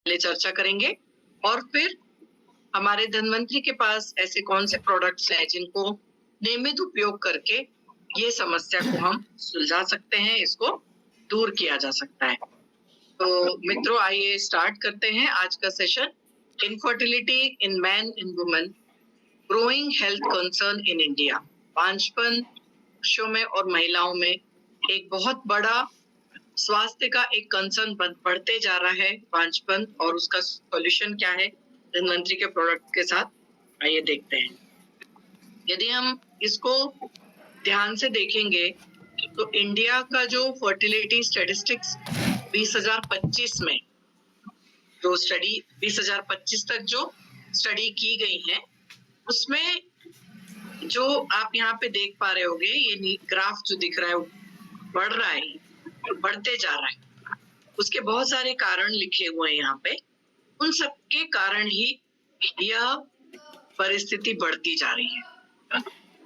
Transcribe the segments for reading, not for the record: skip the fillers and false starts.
पहले चर्चा करेंगे और फिर हमारे धन्वंतरी के पास ऐसे कौन से प्रोडक्ट्स हैं जिनको नियमित उपयोग करके ये समस्या को हम सुलझा सकते हैं, इसको दूर किया जा सकता है। तो मित्रों, आइए स्टार्ट करते हैं आज का session. Infertility in man and women, growing health concern in India. बांझपन पुरुषों में और महिलाओं में एक बहुत बड़ा स्वास्थ्य का एक कंसर्न बढ़ते जा रहा है, बांझपन, और उसका सॉल्यूशन क्या है धन्वंतरी के प्रोडक्ट के साथ आइए देखते हैं। यदि हम इसको ध्यान से देखेंगे तो इंडिया का जो फर्टिलिटी स्टैटिस्टिक्स 2025 में जो स्टडी 2025 तक जो स्टडी की गई है, उसमें जो आप यहाँ पे देख पा रहे होंगे, ये ग्राफ जो दिख रहा है बढ़ रहा है, बढ़ते जा रहा है। उसके बहुत सारे कारण लिखे हुए हैं यहाँ पे। उन सबके कारण ही यह परिस्थिति बढ़ती जा रही है।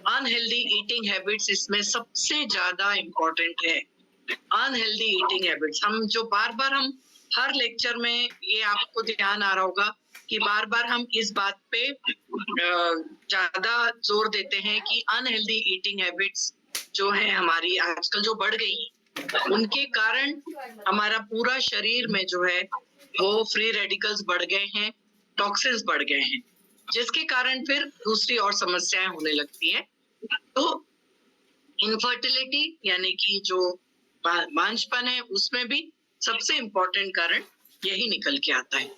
अनहेल्दी ईटिंग हैबिट्स इसमें सबसे ज्यादा इम्पोर्टेंट है। अनहेल्दी ईटिंग हैबिट्स, हम जो बार बार हम हर लेक्चर में, ये आपको ध्यान आ रहा होगा कि बार बार हम इस बात पे ज्यादा जोर देते हैं कि अनहेल्दी ईटिंग हैबिट्स जो है हमारी आजकल जो बढ़ गई, उनके कारण हमारा पूरा शरीर में जो है वो फ्री रेडिकल्स बढ़ गए हैं, टॉक्सिन्स बढ़ गए हैं, जिसके कारण फिर दूसरी और समस्याएं होने लगती हैं। तो इनफर्टिलिटी यानी कि जो बांझपन है, उसमें भी सबसे इम्पोर्टेंट कारण यही निकल के आता है।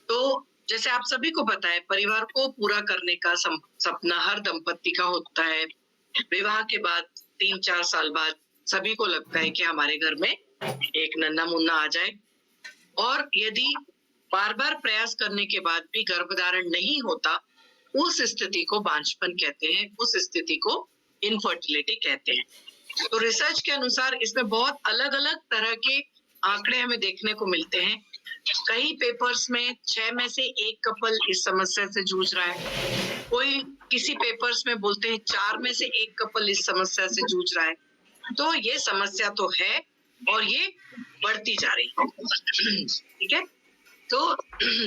तो जैसे आप सभी को पता है, परिवार को पूरा करने का सपना हर दंपति का होता है। विवाह के बाद 3-4 साल बाद सभी को लगता है कि हमारे घर में एक नन्हा मुन्ना आ जाए, और यदि बार बार प्रयास करने के बाद भी गर्भधारण नहीं होता, उस स्थिति को बांझपन कहते हैं, उस स्थिति को इनफर्टिलिटी कहते हैं। तो रिसर्च के अनुसार इसमें बहुत अलग अलग तरह के आंकड़े हमें देखने को मिलते हैं। कई पेपर्स में 6 में से 1 कपल इस समस्या से जूझ रहा है, कोई किसी पेपर्स में बोलते हैं 4 में से 1 कपल इस समस्या से जूझ रहा है। तो ये समस्या तो है और ये बढ़ती जा रही है। ठीक है, तो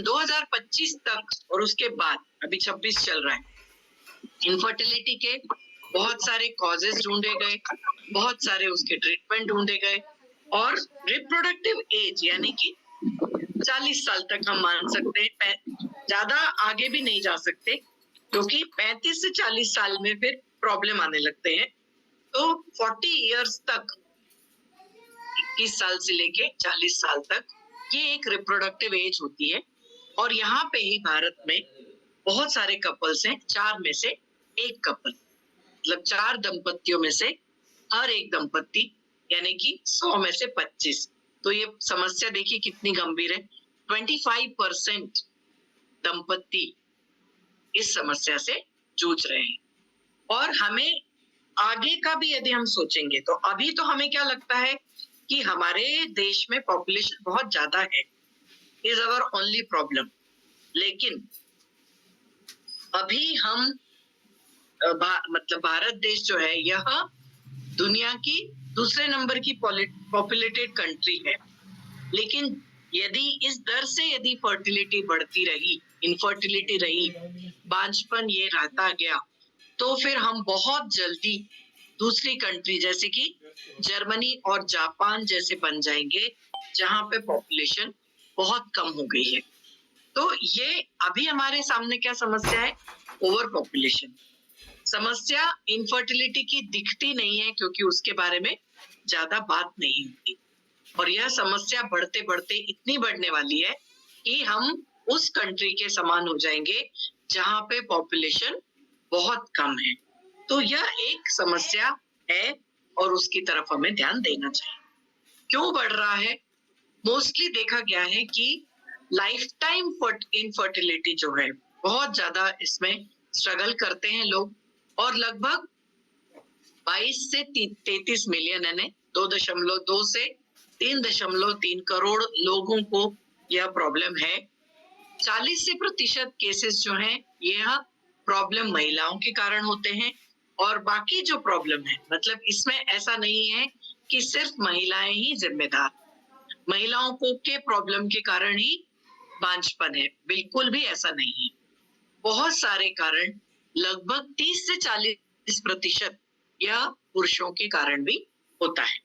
2025 तक और उसके बाद अभी 26 चल रहा है, इनफर्टिलिटी के बहुत सारे कॉजेस ढूंढे गए, बहुत सारे उसके ट्रीटमेंट ढूंढे गए, और रिप्रोडक्टिव एज यानी कि 40 साल तक हम मान सकते हैं, ज्यादा आगे भी नहीं जा सकते, क्योंकि 35 से 40 साल में फिर प्रॉब्लम आने लगते हैं। तो 40 इयर्स तक, 21 साल से लेके 40 साल तक, ये एक रिप्रोडक्टिव एज होती है। और यहाँ पे ही भारत में बहुत सारे कपल्स हैं, 4 में से 1 कपल, मतलब 4 दंपतियों में से हर एक दंपति, यानी कि 100 में से 25। तो ये समस्या देखिए कितनी गंभीर है। 25% दंपति इस समस्या से जूझ रहे हैं। और हमें आगे का भी यदि हम सोचेंगे तो अभी तो हमें क्या लगता है कि हमारे देश में पॉपुलेशन बहुत ज्यादा है, इज अवर ओनली प्रॉब्लम। लेकिन अभी हम मतलब भारत देश जो है, यह दुनिया की दूसरे नंबर की पॉपुलेटेड कंट्री है। लेकिन यदि इस दर से यदि फर्टिलिटी बढ़ती रही, इनफर्टिलिटी रही, बांझपन ये रहता गया, तो फिर हम बहुत जल्दी दूसरी कंट्री जैसे कि जर्मनी और जापान जैसे बन जाएंगे, जहां पे पॉपुलेशन बहुत कम हो गई है। तो ये अभी हमारे सामने क्या समस्या है? Over population. समस्या इनफर्टिलिटी की दिखती नहीं है, क्योंकि उसके बारे में ज्यादा बात नहीं होती, और यह समस्या बढ़ते बढ़ते इतनी बढ़ने वाली है कि हम उस कंट्री के समान हो जाएंगे जहां पे पॉपुलेशन बहुत कम है। तो यह एक समस्या है और उसकी तरफ हमें ध्यान देना चाहिए। क्यों बढ़ रहा है? मोस्टली देखा गया है कि लाइफ टाइम इनफर्टिलिटी जो है, बहुत ज्यादा इसमें स्ट्रगल करते हैं लोग, और लगभग 22 से 33 मिलियन, यानी 2.2 से 3.3 करोड़ लोगों को यह प्रॉब्लम है। 40% केसेस जो हैं, यह प्रॉब्लम महिलाओं के कारण होते हैं, और बाकी जो प्रॉब्लम है, मतलब इसमें ऐसा नहीं है कि सिर्फ महिलाएं ही जिम्मेदार, महिलाओं को के प्रॉब्लम के कारण ही बांझपन है, बिल्कुल भी ऐसा नहीं है। बहुत सारे कारण, लगभग 30 से 40% यह पुरुषों के कारण भी होता है।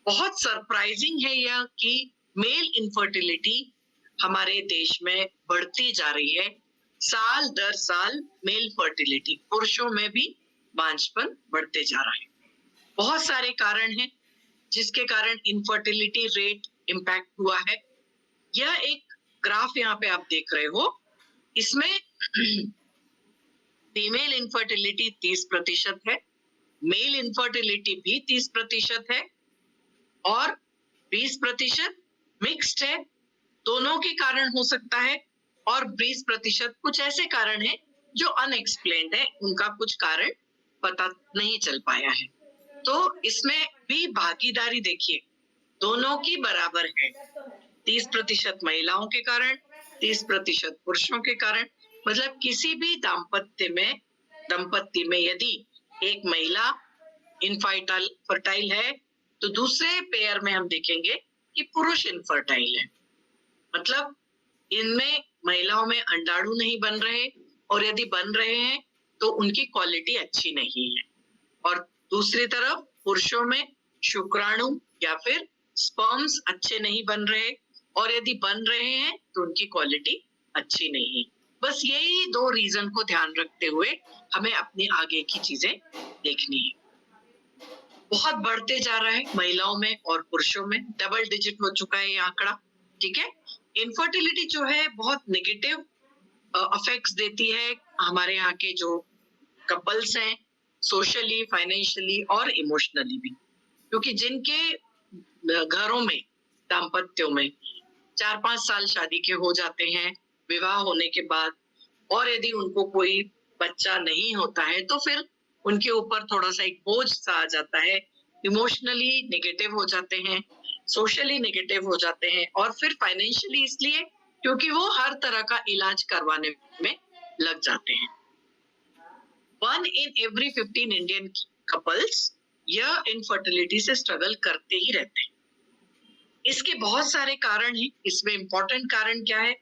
बहुत सरप्राइजिंग है यह कि मेल इनफर्टिलिटी हमारे देश में बढ़ती जा रही है। साल दर साल मेल फर्टिलिटी, पुरुषों में भी बांझपन बढ़ते जा रहा है। बहुत सारे कारण हैं जिसके कारण इनफर्टिलिटी रेट इम्पैक्ट हुआ है। यह एक ग्राफ यहाँ पे आप देख रहे हो, इसमें फीमेल इनफर्टिलिटी 30% है, मेल इनफर्टिलिटी भी 30% है और 20% मिक्स्ड है, दोनों के कारण हो सकता है। और 20% कुछ ऐसे कारण हैं जो अनएक्सप्लेन्ड है, उनका कुछ कारण पता नहीं चल पाया है। तो इसमें भी भागीदारी देखिए, दोनों की बराबर है। 30% महिलाओं के कारण, 30% पुरुषों के कारण। मतलब किसी भी दंपत्ति में यदि एक महिला इनफर्टाइल है तो दूसरे पेयर में हम देखेंगे कि पुरुष इनफर्टाइल है। मतलब इनमें महिलाओं में अंडाणु नहीं बन रहे, और यदि बन रहे हैं तो उनकी क्वालिटी अच्छी नहीं है। और दूसरी तरफ पुरुषों में शुक्राणु या फिर स्पर्म्स अच्छे नहीं बन रहे, और यदि बन रहे हैं तो उनकी क्वालिटी अच्छी नहीं है। बस यही 2 रीजन को ध्यान रखते हुए हमें अपनी आगे की चीजें देखनी है। बहुत बढ़ते जा रहा है महिलाओं में और पुरुषों में, डबल डिजिट हो चुका है ये आंकड़ा। ठीक है, इनफर्टिलिटी जो है बहुत नेगेटिव अफेक्ट्स देती है हमारे यहाँ के जो कपल्स हैं, सोशली, फाइनेंशियली और इमोशनली भी। क्योंकि जिनके घरों में, दाम्पत्यों में 4-5 साल शादी के हो जाते हैं विवाह होने के बाद, और यदि उनको कोई बच्चा नहीं होता है तो फिर उनके ऊपर थोड़ा सा एक बोझ सा आ जाता है, इमोशनली नेगेटिव हो जाते हैं, सोशली नेगेटिव हो जाते हैं, और फिर फाइनेंशियली इसलिए क्योंकि वो हर तरह का इलाज करवाने में लग जाते हैं। 1 in every 15 इंडियन कपल्स यह इनफर्टिलिटी से स्ट्रगल करते ही रहते हैं। इसके बहुत सारे कारण हैं। इसमें इंपॉर्टेंट कारण क्या है?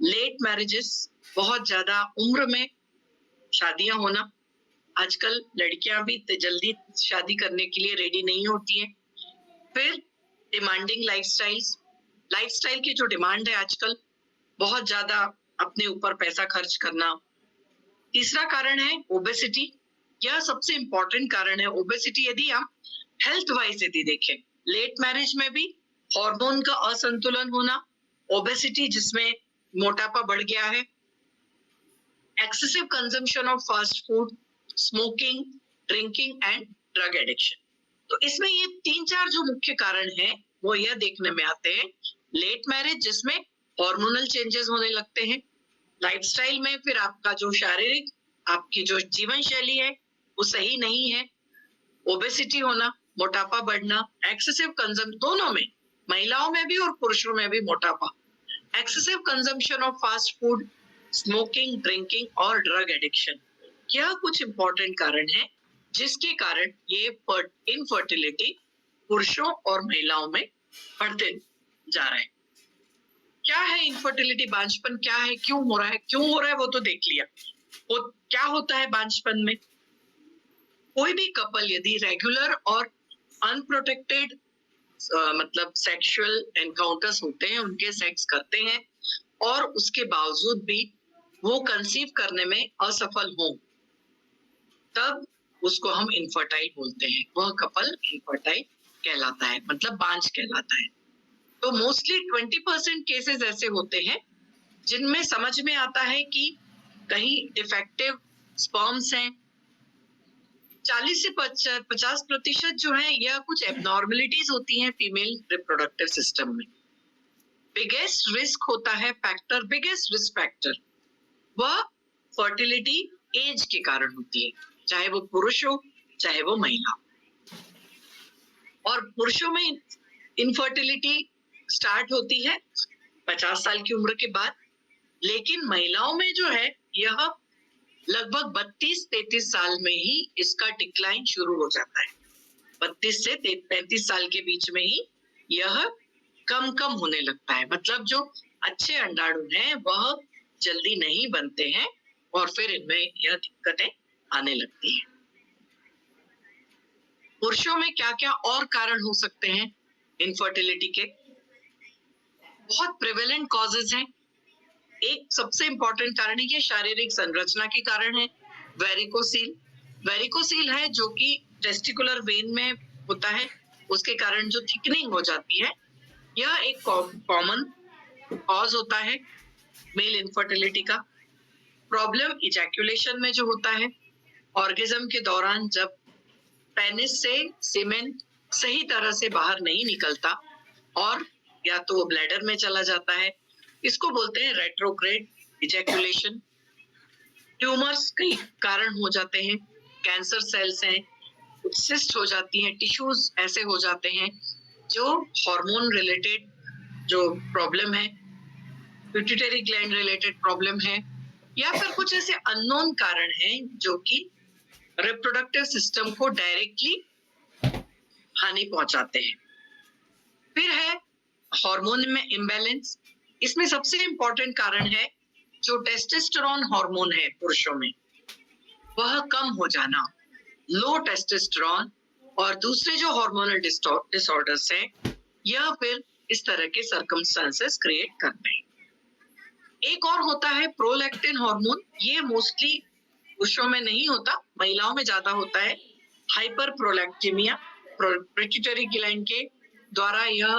लेट मैरिजेस, बहुत ज्यादा उम्र में शादियां होना। आजकल लड़कियां भी जल्दी शादी करने के लिए रेडी नहीं होती हैं। फिर डिमांडिंग लाइफस्टाइल की जो डिमांड है आजकल, बहुत ज्यादा अपने ऊपर पैसा खर्च करना। तीसरा कारण है ओबेसिटी, यह सबसे इंपॉर्टेंट कारण है। ओबेसिटी यदि हम हेल्थ वाइज यदि देखें, लेट मैरिज में भी हार्मोन का असंतुलन होना, ओबेसिटी जिसमें मोटापा बढ़ गया है, excessive consumption of fast food, smoking, drinking and drug addiction. तो इसमें ये 3-4 जो मुख्य कारण हैं वो यह देखने में आते हैं। लेट मैरिज जिसमें हार्मोनल चेंजेस होने लगते हैं, लाइफस्टाइल में फिर आपका जो शारीरिक, आपकी जो जीवन शैली है वो सही नहीं है, ओबेसिटी होना, मोटापा बढ़ना, एक्सेसिव कंजम्पशन, दोनों में, महिलाओं में भी और पुरुषों में भी मोटापा, excessive consumption of fast food, smoking, drinking और ड्रग एडिक्शन, यह कुछ इंपॉर्टेंट कारण है जिसके कारण ये इनफर्टिलिटी पुरुषों और महिलाओं में बढ़ते जा रहे हैं। क्या है इनफर्टिलिटी, बांझपन क्या है, क्यों हो रहा है वो तो देख लिया। वो क्या होता है बांझपन में? कोई भी कपल यदि रेगुलर और अनप्रोटेक्टेड मतलब सेक्सुअल एनकाउंटर्स होते हैं, उनके सेक्स करते हैं, और उसके बावजूद भी वो कंसीव करने में असफल हो, तब उसको हम इनफर्टाइल बोलते हैं। वह कपल इनफर्टाइल कहलाता है, मतलब बांझ कहलाता है। तो मोस्टली 20% केसेस ऐसे होते हैं जिनमें समझ में आता है कि कहीं डिफेक्टिव स्पर्म्स हैं। 40 से 50% जो है यह कुछ एबनॉर्मलिटीज होती हैं फीमेल रिप्रोडक्टिव सिस्टम में। बिगेस्ट रिस्क होता है फैक्टर, बिगेस्ट रिस्क फैक्टर वह फर्टिलिटी एज के कारण होती है, चाहे वो पुरुष हो चाहे वो महिला। और पुरुषों में इनफर्टिलिटी स्टार्ट होती है 50 साल की उम्र के बाद, लेकिन महिलाओं में जो है यह लगभग 32-33 साल में ही इसका डिक्लाइन शुरू हो जाता है। 32 से 35 साल के बीच में ही यह कम होने लगता है। मतलब जो अच्छे अंडाणु हैं वह जल्दी नहीं बनते हैं और फिर इनमें यह दिक्कतें आने लगती हैं। पुरुषों में क्या क्या और कारण हो सकते हैं इनफर्टिलिटी के? बहुत प्रिवेलेंट कॉजेज हैं। एक सबसे इंपॉर्टेंट कारण है कि शारीरिक संरचना के कारण है। वेरिकोसील, वेरिकोसील है जो कि टेस्टिकुलर वेन में होता है, उसके कारण जो थिकनिंग हो जाती है, यह एक कॉमन कॉज होता है मेल इनफर्टिलिटी का। प्रॉब्लम इजैक्यूलेशन में जो होता है, ऑर्गेज्म के दौरान जब पेनिस से सीमेन सही तरह से बाहर नहीं निकलता और या तो वो ब्लैडर में चला जाता है, इसको बोलते हैं रेट्रोग्रेड इजैक्यूलेशन। ट्यूमर्स कई कारण हो जाते हैं, कैंसर सेल्स हैं, सिस्ट हो जाती हैं, टिश्यूज ऐसे हो जाते हैं जो हार्मोन रिलेटेड जो प्रॉब्लम है, पिट्यूटरी ग्लैंड रिलेटेड प्रॉब्लम है, या फिर कुछ ऐसे अननोन कारण हैं जो कि रिप्रोडक्टिव सिस्टम को डायरेक्टली हानि पहुंचाते हैं। फिर है हार्मोन में इम्बैलेंस। इसमें सबसे इंपॉर्टेंट कारण है जो टेस्टोस्टेरोन हार्मोन है पुरुषों में, वह कम हो जाना, लो टेस्टोस्टेरोन, और दूसरे जो हार्मोनल डिसऑर्डर्स हैं, यह फिर इस तरह के सर्कमस्टेंसेस क्रिएट करते हैं। एक और होता है प्रोलैक्टिन हार्मोन। ये मोस्टली पुरुषों में नहीं होता, महिलाओं में ज्यादा होता है। हाइपर प्रोलैक्टिमिया, पिट्यूटरी ग्लैंड के द्वारा यह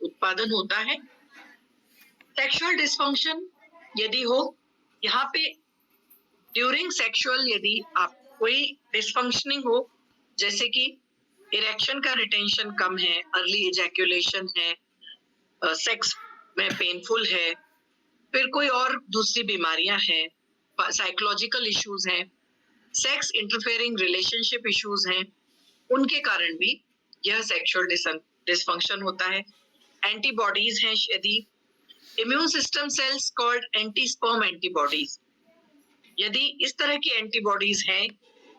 उत्पादन होता है। सेक्सुअल डिसफंक्शन यदि हो, यहाँ पे ड्यूरिंग सेक्सुअल यदि आप कोई डिसफंक्शनिंग हो, जैसे कि इरेक्शन का रिटेंशन कम है, अर्ली इजैक्यूलेशन है, सेक्स में पेनफुल है, फिर कोई और दूसरी बीमारियां हैं, साइकोलॉजिकल इश्यूज हैं, सेक्स इंटरफेयरिंग रिलेशनशिप इश्यूज हैं, उनके कारण भी यह सेक्सुअल डिसफंक्शन होता है। एंटीबॉडीज हैं यदि, immune system cells called anti sperm antibodies, यदि इस तरह की एंटीबॉडीज हैं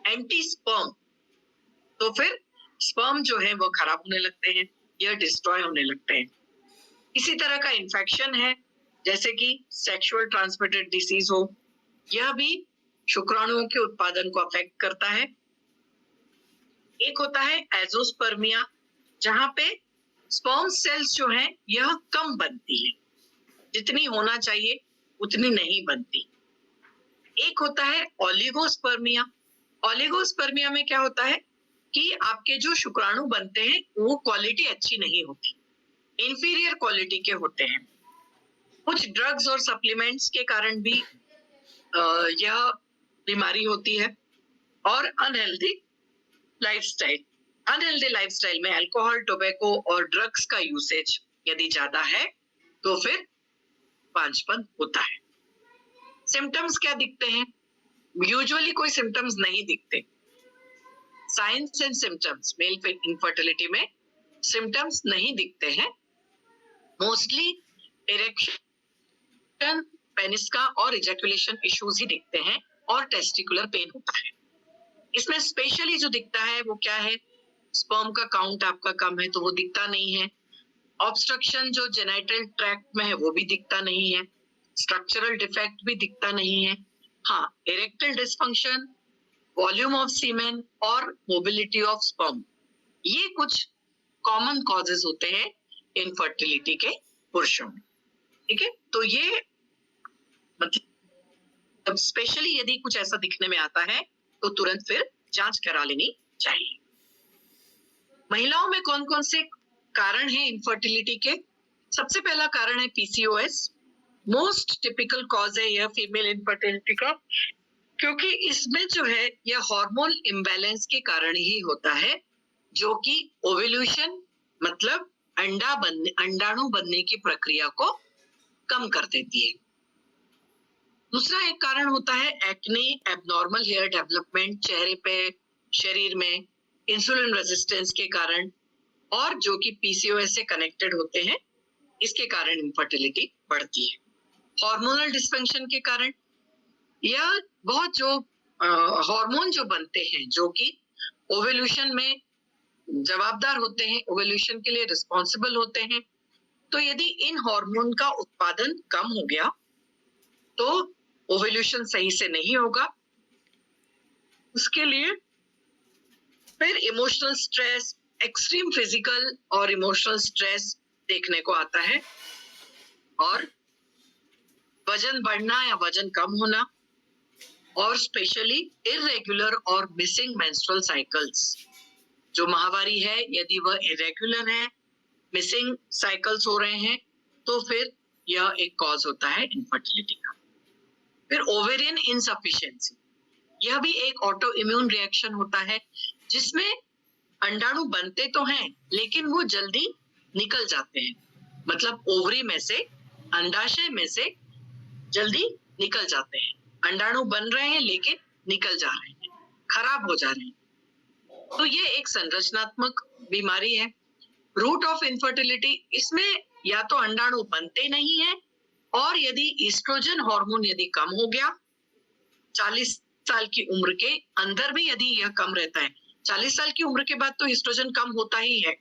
एंटी स्पर्म, तो फिर स्पर्म जो है वो खराब होने लगते हैं, यह डिस्ट्रॉय होने लगते हैं। इसी तरह का इन्फेक्शन है जैसे कि सेक्सुअल ट्रांसमिटेड डिसीज हो, यह भी शुक्राणुओं के उत्पादन को अफेक्ट करता है। एक होता है एजोस्पर्मिया, जहां पे स्पर्म सेल्स जो हैं यह कम बनती है, जितनी होना चाहिए उतनी नहीं बनती। एक होता है ओलिगोस्पर्मिया। ओलिगोस्पर्मिया में क्या होता है कि आपके जो शुक्राणु बनते हैं वो क्वालिटी अच्छी नहीं होती, इंफीरियर क्वालिटी के होते हैं। कुछ ड्रग्स और सप्लीमेंट्स के कारण भी यह बीमारी होती है। और अनहेल्दी लाइफस्टाइल में अल्कोहल, टोबैको और ड्रग्स का यूसेज यदि ज्यादा है तो फिर पांचपन होता है। सिम्टम्स क्या दिखते हैं? यूजुअली कोई सिम्टम्स नहीं दिखते। Science and symptoms, male infertility में सिम्टम्स नहीं दिखते हैं। मोस्टली इरेक्शन, पेनिस का और इजैक्यूलेशन इश्यूज ही दिखते हैं और टेस्टिकुलर पेन होता है। इसमें स्पेशली जो दिखता है वो क्या है? स्पर्म का काउंट आपका कम है तो वो दिखता नहीं है। ऑब्स्ट्रक्शन जो जेनिटल ट्रैक्ट में है वो भी दिखता नहीं है। स्ट्रक्चरल डिफेक्ट भी दिखता नहीं है। हाँ, इरेक्टल डिसफंक्शन, वॉल्यूम ऑफ सीमेन और मोबिलिटी ऑफ स्पर्म, ये कुछ कॉमन कॉजेज होते हैं इनफर्टिलिटी के पुरुषों में। ठीक है, तो ये मतलब स्पेशली यदि कुछ ऐसा दिखने में आता है तो तुरंत फिर जांच करा लेनी चाहिए। महिलाओं में कौन कौन से कारण हैं इनफर्टिलिटी के? सबसे पहला कारण है पीसीओएस। मोस्ट टिपिकल कॉज है यह फीमेल इनफर्टिलिटी का, क्योंकि इसमें जो है यह हार्मोन इम्बैलेंस के कारण ही होता है, जो कि ओव्यूलेशन मतलब अंडाणु बनने की प्रक्रिया को कम कर देती है। दूसरा एक कारण होता है एक्ने, एबनॉर्मल हेयर डेवलपमेंट चेहरे पे, शरीर में, इंसुलिन रेजिस्टेंस के कारण, और जो कि पीसीओएस से कनेक्टेड होते हैं, इसके कारण इनफर्टिलिटी बढ़ती है। हार्मोनल डिसफंक्शन के कारण, यह बहुत जो हार्मोन जो बनते हैं जो कि ओव्यूलेशन में जवाबदार होते हैं, ओव्यूलेशन के लिए रिस्पॉन्सिबल होते हैं, तो यदि इन हार्मोन का उत्पादन कम हो गया तो ओव्यूलेशन सही से नहीं होगा। उसके लिए फिर इमोशनल स्ट्रेस, एक्सट्रीम फिजिकल और इमोशनल स्ट्रेस देखने को आता है, और वजन बढ़ना या वजन कम होना, और स्पेशली इरेगुलर और मिसिंग मेंस्ट्रुअल साइकिल्स। जो माहवारी है यदि वह इरेगुलर है, मिसिंग साइकिल्स हो रहे हैं, तो फिर यह एक कॉज होता है इनफर्टिलिटी का। फिर ओवेरियन इनसफिशिएंसी, यह भी एक ऑटो इम्यून रिएक्शन होता है जिसमें अंडाणु बनते तो हैं लेकिन वो जल्दी निकल जाते हैं, मतलब ओवरी में से, अंडाशय में से जल्दी निकल जाते हैं। अंडाणु बन रहे हैं लेकिन निकल जा रहे हैं, खराब हो जा रहे हैं। तो ये एक संरचनात्मक बीमारी है। रूट ऑफ इनफर्टिलिटी, इसमें या तो अंडाणु बनते नहीं है, और यदि ईस्ट्रोजन हार्मोन यदि कम हो गया, 40 साल की उम्र के अंदर भी यदि यह कम रहता है, 40 साल की उम्र के बाद तो ईस्ट्रोजन कम होता ही है,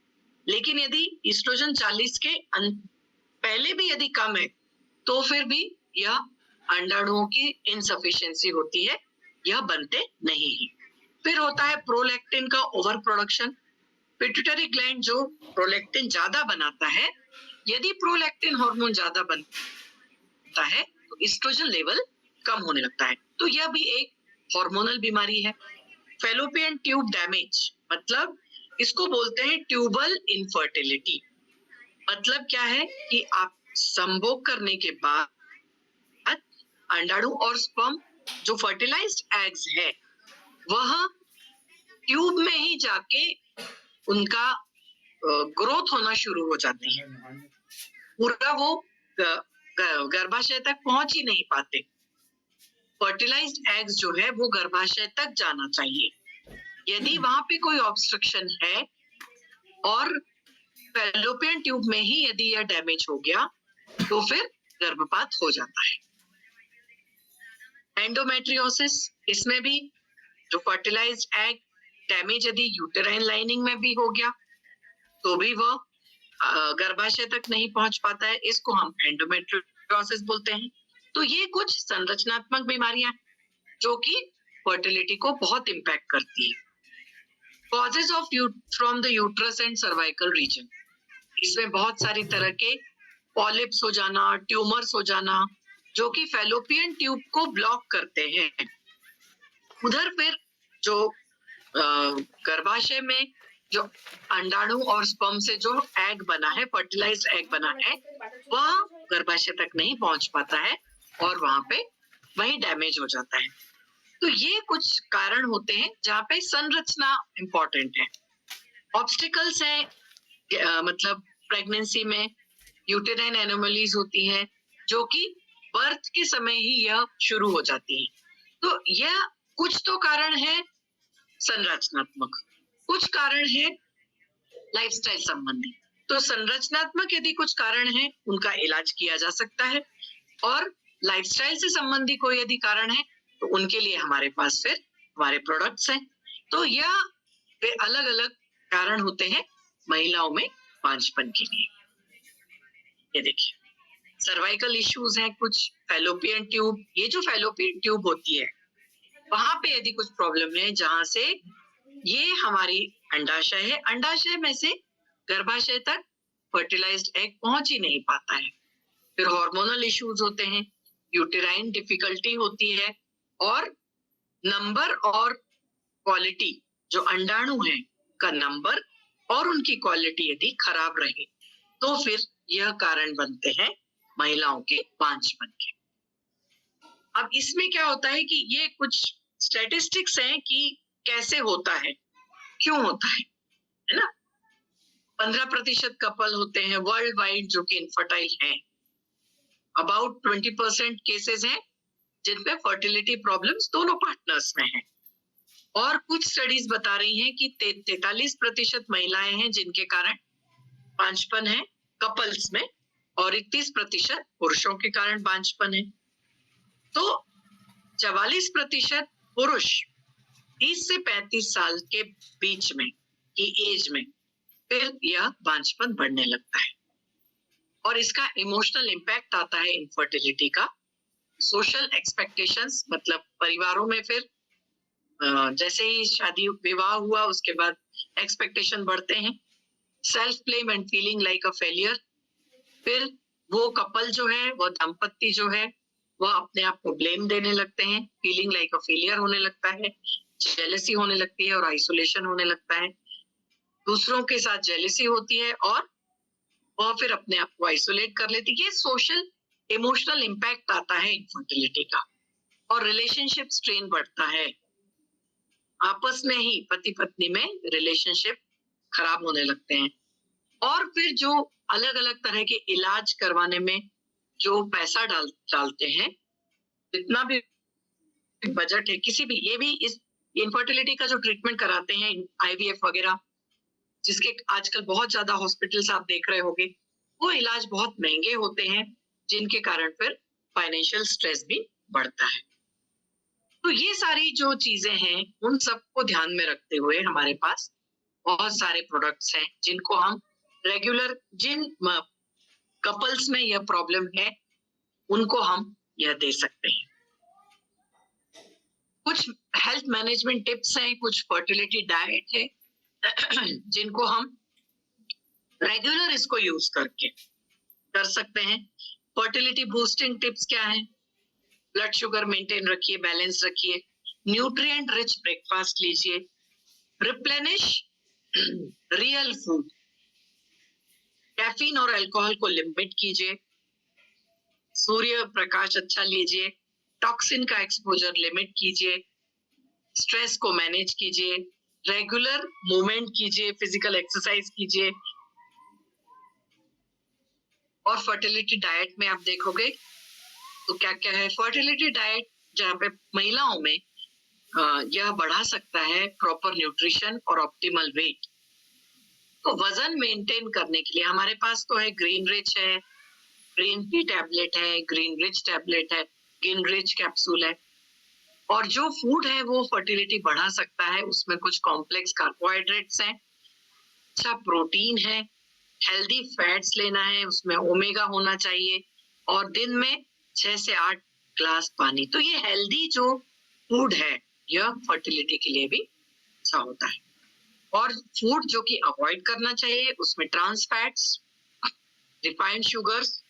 लेकिन यदि ईस्ट्रोजन 40 के पहले भी यदि कम है तो फिर भी यह अंडाणुओं की इनसफिशिएंसी होती है, यह बनते नहीं है। फिर होता है प्रोलैक्टिन का ओवर प्रोडक्शन। पिट्यूटरी ग्लैंड जो प्रोलैक्टिन ज्यादा बनाता है, यदि प्रोलैक्टिन हार्मोन ज्यादा बनता है तो एस्ट्रोजन लेवल कम होने लगता है। तो यह भी एक हार्मोनल बीमारी है। फैलोपियन ट्यूब डैमेज, मतलब इसको बोलते हैं ट्यूबल इनफर्टिलिटी। मतलब क्या है कि आप संभोग करने के बाद अंडाणु और स्पर्म जो फर्टिलाइज्ड एग्स है वह ट्यूब में ही जाके उनका ग्रोथ होना शुरू हो जाती है, पूरा वो गर्भाशय तक पहुंच ही नहीं पाते। फर्टिलाइज्ड एग्स जो है वो गर्भाशय तक जाना चाहिए। यदि वहां पे कोई ऑब्स्ट्रक्शन है और फैलोपियन ट्यूब में ही यदि यह डैमेज हो गया तो फिर गर्भपात हो जाता है। एंडोमेट्रियोसिस, इसमें भी जो फर्टिलाइज्ड एग डैमेज यदि यूटेराइन लाइनिंग में भी हो गया तो भी वह गर्भाशय तक नहीं पहुंच पाता है, इसको हम एंडोमेट्रियोसिस बोलते हैं। तो ये कुछ संरचनात्मक बीमारियां जो कि फर्टिलिटी को बहुत इम्पैक्ट करती है। Causes of from the uterus and cervical region, इसमें बहुत सारी तरह के पॉलिप्स हो जाना, ट्यूमर्स हो जाना, जो कि फैलोपियन ट्यूब को ब्लॉक करते हैं। उधर फिर जो गर्भाशय में जो अंडाणु और स्पर्म से जो एग बना है, फर्टिलाइज्ड एग बना है, वह गर्भाशय तक नहीं पहुंच पाता है और वहां पे वही डैमेज हो जाता है। तो ये कुछ कारण होते हैं जहाँ पे संरचना इंपॉर्टेंट है। ऑब्स्टिकल्स है, मतलब प्रेगनेंसी में यूटेराइन एनोमलीज होती है जो कि बर्थ के समय ही यह शुरू हो जाती है। तो यह कुछ तो कारण है संरचनात्मक, कुछ कारण है लाइफस्टाइल संबंधी। तो संरचनात्मक यदि कुछ कारण है उनका इलाज किया जा सकता है, और लाइफस्टाइल से संबंधी कोई यदि कारण है तो उनके लिए हमारे पास फिर हमारे प्रोडक्ट्स हैं। तो यह वे अलग अलग कारण होते हैं महिलाओं में पांचपन के लिए। ये देखिए सर्वाइकल इश्यूज हैं कुछ, फैलोपियन ट्यूब, ये जो फैलोपियन ट्यूब होती है वहां पे यदि कुछ प्रॉब्लम है जहां से ये हमारी अंडाशय है, अंडाशय में से गर्भाशय तक फर्टिलाइज्ड एग पहुंच ही नहीं पाता है। फिर हार्मोनल इश्यूज होते हैं, यूटेराइन डिफिकल्टी होती है, और नंबर और क्वालिटी, जो अंडाणु है का नंबर और उनकी क्वालिटी यदि खराब रहे तो फिर यह कारण बनते हैं महिलाओं के पांचपन के। अब इसमें क्या होता है कि ये कुछ स्टैटिस्टिक्स हैं कि कैसे होता है, क्यों होता है ना। 15% कपल होते हैं वर्ल्ड वाइड जो कि इनफर्टाइल हैं। अबाउट 20% केसेस हैं जिनमें फर्टिलिटी प्रॉब्लम्स दोनों पार्टनर्स में हैं, और कुछ स्टडीज बता रही हैं कि 43% महिलाएं हैं जिनके कारण पांचपन है कपल्स में, और 31% पुरुषों के कारण पांचपन है। तो 44% पुरुष 30 से 35 साल के बीच में की एज में फिर यह पांचपन बढ़ने लगता है। और इसका इमोशनल इम्पैक्ट आता है इनफर्टिलिटी का। सोशल एक्सपेक्टेशंस, मतलब परिवारों में फिर जैसे ही शादी विवाह हुआ उसके बाद एक्सपेक्टेशन बढ़ते हैं। Self blame and feeling like a failure, फिर वो कपल जो है, वो दंपत्ति जो है, वो अपने आप को ब्लेम देने लगते हैं, फीलिंग लाइक अ फेलियर होने लगता है, जेलसी होने लगती है और आइसोलेशन होने लगता है। दूसरों के साथ जेलसी होती है और वह फिर अपने आप को आइसोलेट कर लेती है। ये सोशल इमोशनल इम्पैक्ट आता है इनफर्टिलिटी का। और रिलेशनशिप स्ट्रेन बढ़ता है, आपस में ही पति पत्नी में रिलेशनशिप खराब होने लगते हैं। और फिर जो अलग अलग तरह के इलाज करवाने में जो पैसा डालते हैं, जितना भी बजट है, किसी भी, ये भी इस इनफर्टिलिटी का जो ट्रीटमेंट कराते हैं IVF वगैरह, जिसके आजकल बहुत ज्यादा हॉस्पिटल्स आप देख रहे होंगे, वो इलाज बहुत महंगे होते हैं, जिनके कारण फिर फाइनेंशियल स्ट्रेस भी बढ़ता है। तो ये सारी जो चीजें हैं, उन सबको ध्यान में रखते हुए हमारे पास बहुत सारे प्रोडक्ट्स हैं जिनको हम रेगुलर, जिन कपल्स में यह प्रॉब्लम है उनको हम यह दे सकते हैं। कुछ हेल्थ मैनेजमेंट टिप्स हैं, कुछ फर्टिलिटी डाइट है जिनको हम रेगुलर इसको यूज करके कर सकते हैं। फर्टिलिटी बूस्टिंग टिप्स क्या है? ब्लड शुगर मेंटेन रखिए, बैलेंस रखिए, न्यूट्रिएंट रिच ब्रेकफास्ट लीजिए, रिप्लेनिश रियल फूड, कैफीन और अल्कोहल को लिमिट कीजिए, सूर्य प्रकाश अच्छा लीजिए, टॉक्सिन का एक्सपोजर लिमिट कीजिए, स्ट्रेस को मैनेज कीजिए, रेगुलर मूवमेंट कीजिए, फिजिकल एक्सरसाइज कीजिए। और फर्टिलिटी डाइट में आप देखोगे तो क्या क्या है। फर्टिलिटी डाइट जहाँ पे महिलाओं में यह बढ़ा सकता है प्रॉपर न्यूट्रिशन और ऑप्टिमल वेट। तो वजन मेंटेन करने के लिए हमारे पास तो है ग्रीन रिच है, ग्रीन टी टैबलेट है, ग्रीन रिच टैबलेट है, ग्रीन रिच कैप्सूल है। और जो फूड है वो फर्टिलिटी बढ़ा सकता है, उसमें कुछ कॉम्प्लेक्स कार्बोहाइड्रेट्स हैं, अच्छा प्रोटीन है, हेल्दी फैट्स लेना है, उसमें ओमेगा होना चाहिए, और दिन में 6 से 8 ग्लास पानी। तो ये हेल्दी जो फूड है यह फर्टिलिटी के लिए भी अच्छा होता है। और फूड जो कि अवॉइड करना चाहिए, उसमें trans fats, refined sugars,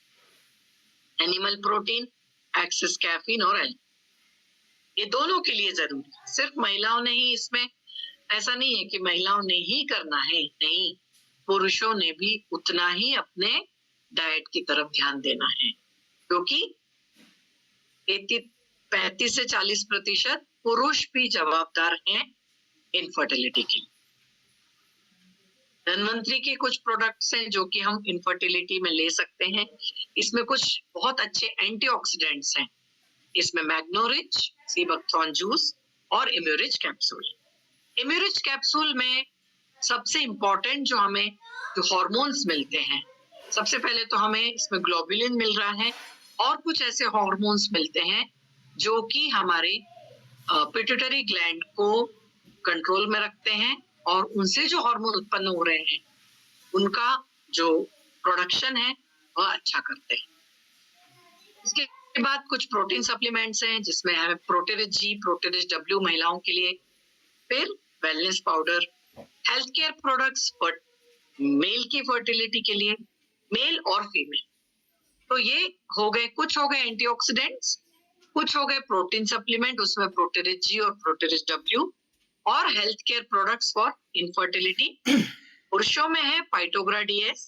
animal protein, excess caffeine और अल्कोहल, ये दोनों के लिए जरूरी है। सिर्फ महिलाओं ने ही इसमें, ऐसा नहीं है कि महिलाओं ने ही करना है, नहीं, पुरुषों ने भी उतना ही अपने डाइट की तरफ ध्यान देना है, क्योंकि 35 से 40% पुरुष भी जवाबदार हैं इनफर्टिलिटी के लिए। धन्वंतरी के कुछ प्रोडक्ट्स हैं जो कि हम इनफर्टिलिटी में ले सकते हैं। इसमें कुछ बहुत अच्छे एंटीऑक्सीडेंट्स हैं, इसमें मैग्नोरिच, सी बकथॉर्न जूस और इम्यूरिच कैप्सूल। इम्यूरिच कैप्सूल में सबसे इम्पोर्टेंट जो हमें जो हार्मोन्स मिलते हैं, सबसे पहले तो हमें इसमें ग्लोबुलिन मिल रहा है और कुछ ऐसे हार्मोन्स मिलते हैं जो कि हमारे पिट्यूटरी ग्लैंड को कंट्रोल में रखते हैं और उनसे जो हार्मोन उत्पन्न हो रहे हैं उनका जो प्रोडक्शन है वह अच्छा करते हैं। इसके बाद कुछ प्रोटीन सप्लीमेंट्स हैं जिसमें है प्रोटीरिच जी, प्रोटीरिच डब्ल्यू महिलाओं के लिए, फिर wellness powder, health care products male की फर्टिलिटी के लिए, मेल और फीमेल। तो ये हो गए, कुछ हो गए एंटीऑक्सीडेंट्स, कुछ हो गए प्रोटीन सप्लीमेंट, उसमें प्रोटीरिच जी और प्रोटीरिच डब्ल्यू, और health care products for infertility. पुरुषों में है फाइटोग्रा DS,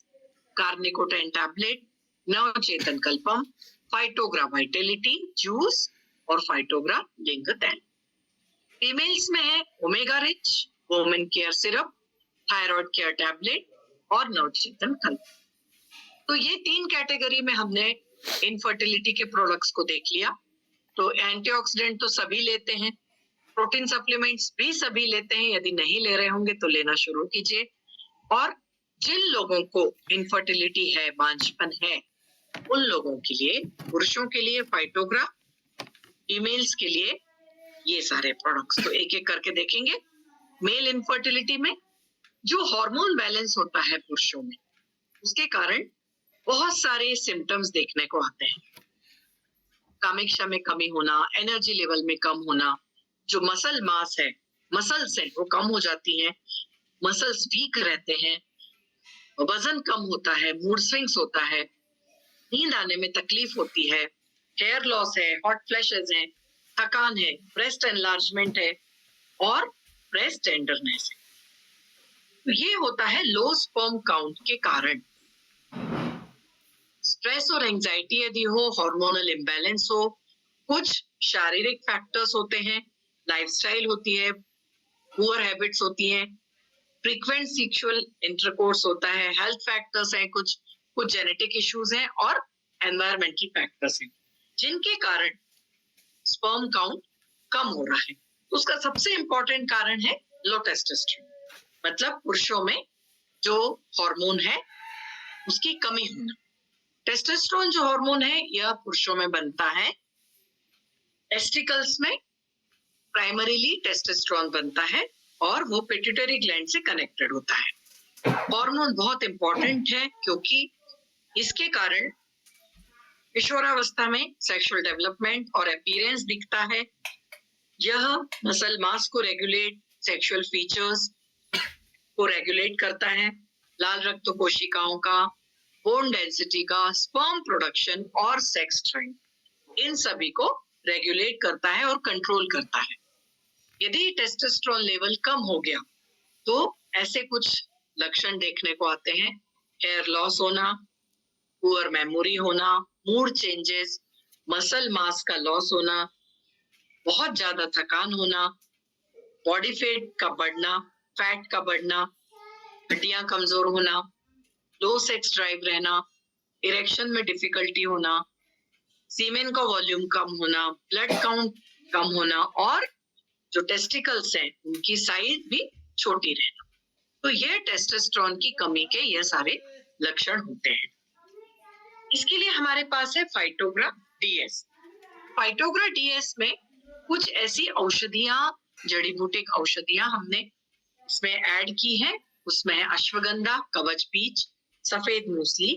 कार्निकोटेन टैबलेट, नवचेतन कल्पम, फाइटोग्रा वाइटलिटी जूस और फाइटोग्रा लिंग तेल। फीमेल्स में है omega rich, women care syrup, thyroid care tablet और नवचेतन कल्पम। तो ये 3 कैटेगरी में हमने इनफर्टिलिटी के प्रोडक्ट्स को देख लिया। तो एंटीऑक्सीडेंट तो सभी लेते हैं, प्रोटीन सप्लीमेंट्स भी सभी लेते हैं, यदि नहीं ले रहे होंगे तो लेना शुरू कीजिए। और जिन लोगों को इनफर्टिलिटी है, बांझपन है, उन लोगों के लिए, पुरुषों के लिए फाइटोग्रा, फीमेल्स के लिए ये सारे प्रोडक्ट्स। तो एक एक करके देखेंगे। मेल इनफर्टिलिटी में जो हार्मोन बैलेंस होता है पुरुषों में, उसके कारण बहुत सारे सिम्टम्स देखने को आते हैं। कामेक्षा में कमी होना, एनर्जी लेवल में कम होना, जो मसल मास है, मसल्स है वो कम हो जाती हैं, मसल्स वीक रहते हैं, वजन कम होता है, मूड स्विंग्स होता है, नींद आने में तकलीफ होती है, हेयर लॉस है, हॉट फ्लैशेस हैं, थकान है, ब्रेस्ट एनलार्जमेंट है और ब्रेस्ट टेंडरनेस है। तो ये होता है लो स्पर्म काउंट के कारण। स्ट्रेस और एंजाइटी यदि हो, हार्मोनल इम्बैलेंस हो, कुछ शारीरिक फैक्टर्स होते हैं, लाइफस्टाइल होती है, पुअर हैबिट्स होती हैं, फ्रीक्वेंट सेक्सुअल इंटरकोर्स होता है, हेल्थ फैक्टर्स हैं, कुछ जेनेटिक इश्यूज हैं और एनवायरमेंटल फैक्टर्स हैं, जिनके कारण स्पर्म काउंट कम हो रहा है। उसका सबसे इंपॉर्टेंट कारण है लो टेस्टोस्टेरोन, मतलब पुरुषों में जो हार्मोन है उसकी कमी होना। टेस्टोस्टेरोन जो हार्मोन है यह पुरुषों में बनता है, टेस्टिकल्स में प्राइमरीली टेस्टोस्टेरोन बनता है और वो पिट्यूटरी ग्लैंड से कनेक्टेड होता है। हार्मोन बहुत इंपॉर्टेंट है क्योंकि इसके कारण किशोरावस्था में सेक्सुअल डेवलपमेंट और अपीयरेंस दिखता है। यह मसल मास को रेगुलेट, सेक्सुअल फीचर्स को रेगुलेट करता है, लाल रक्त कोशिकाओं का, बोन डेंसिटी का, स्पर्म प्रोडक्शन और सेक्स ड्राइव, इन सभी को रेगुलेट करता है और कंट्रोल करता है। यदि टेस्टोस्टेरोन लेवल कम हो गया तो ऐसे कुछ लक्षण देखने को आते हैं, हेयर लॉस होना, पुअर मेमोरी होना, मूड चेंजेस, मसल मास का लॉस होना, बहुत ज्यादा थकान होना, बॉडी फैट का बढ़ना, हड्डियां कमजोर होना, लो सेक्स ड्राइव रहना, इरेक्शन में डिफिकल्टी होना, सीमेन का वॉल्यूम कम होना, ब्लड काउंट कम होना और जो टेस्टिकल्स हैं उनकी साइज भी छोटी रहना। तो ये टेस्टोस्टेरोन की कमी के ये सारे लक्षण होते हैं। इसके लिए हमारे पास है फाइटोग्रा डीएस। फाइटोग्रा डीएस में कुछ ऐसी औषधियां, जड़ी बूटी औषधियां हमने इसमें ऐड की है। उसमें है अश्वगंधा, कवच बीज, सफेद मूसली,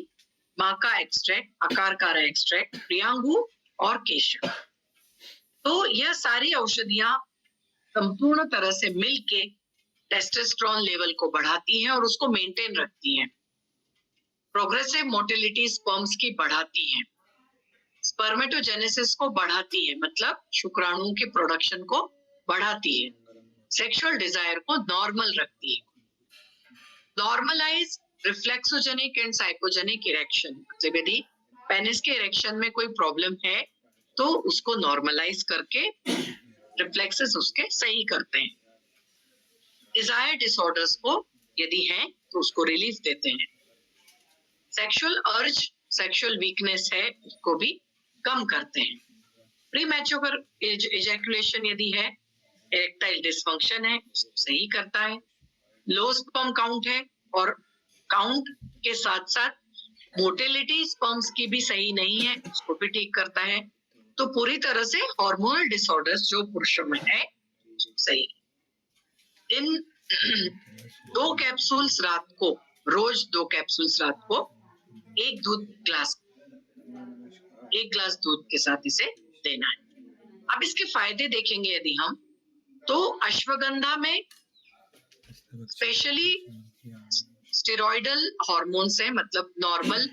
माका एक्सट्रैक्ट, अकारकारा एक्सट्रैक्ट, प्रियांगू और केशर। तो यह सारी औषधियां संपूर्ण तरह से मिलके टेस्टोस्टेरोन लेवल को बढ़ाती हैं और उसको मेंटेन रखती हैं। प्रोग्रेसिव मोटिलिटी स्पर्म्स की बढ़ाती है, स्पर्मेटोजेनेसिस को बढ़ाती है, मतलब शुक्राणुओं के प्रोडक्शन को बढ़ाती है, सेक्सुअल डिजायर को नॉर्मल रखती है, normalise reflexogenic and psychogenic erection, मतलब यदि पेनिस के इरेक्शन में कोई प्रॉब्लम है तो उसको नॉर्मलाइज करके रिफ्लेक्सेस उसके सही करते हैं। डिजायर डिसऑर्डर्स को यदि है तो उसको रिलीफ देते हैं। सेक्सुअल अर्ज, सेक्सुअल वीकनेस है उसको भी कम करते हैं। प्रीमैच्योर इजैकुलेशन यदि है, इरेक्टाइल डिसफंक्शन है, उसको सही करता है। लो स्पर्म काउंट है और काउंट के साथ साथ मोटिलिटी स्पर्म्स की भी सही नहीं है, उसको भी ठीक करता है। तो पूरी तरह से हार्मोनल डिसऑर्डर्स जो पुरुषों में है सही। इन 2 कैप्सूल्स रात को, रोज 2 कैप्सूल्स रात को एक ग्लास दूध के साथ इसे देना है। अब इसके फायदे देखेंगे यदि हम, तो अश्वगंधा में स्पेशली स्टेरॉइडल हार्मोन्स हैं, मतलब नॉर्मल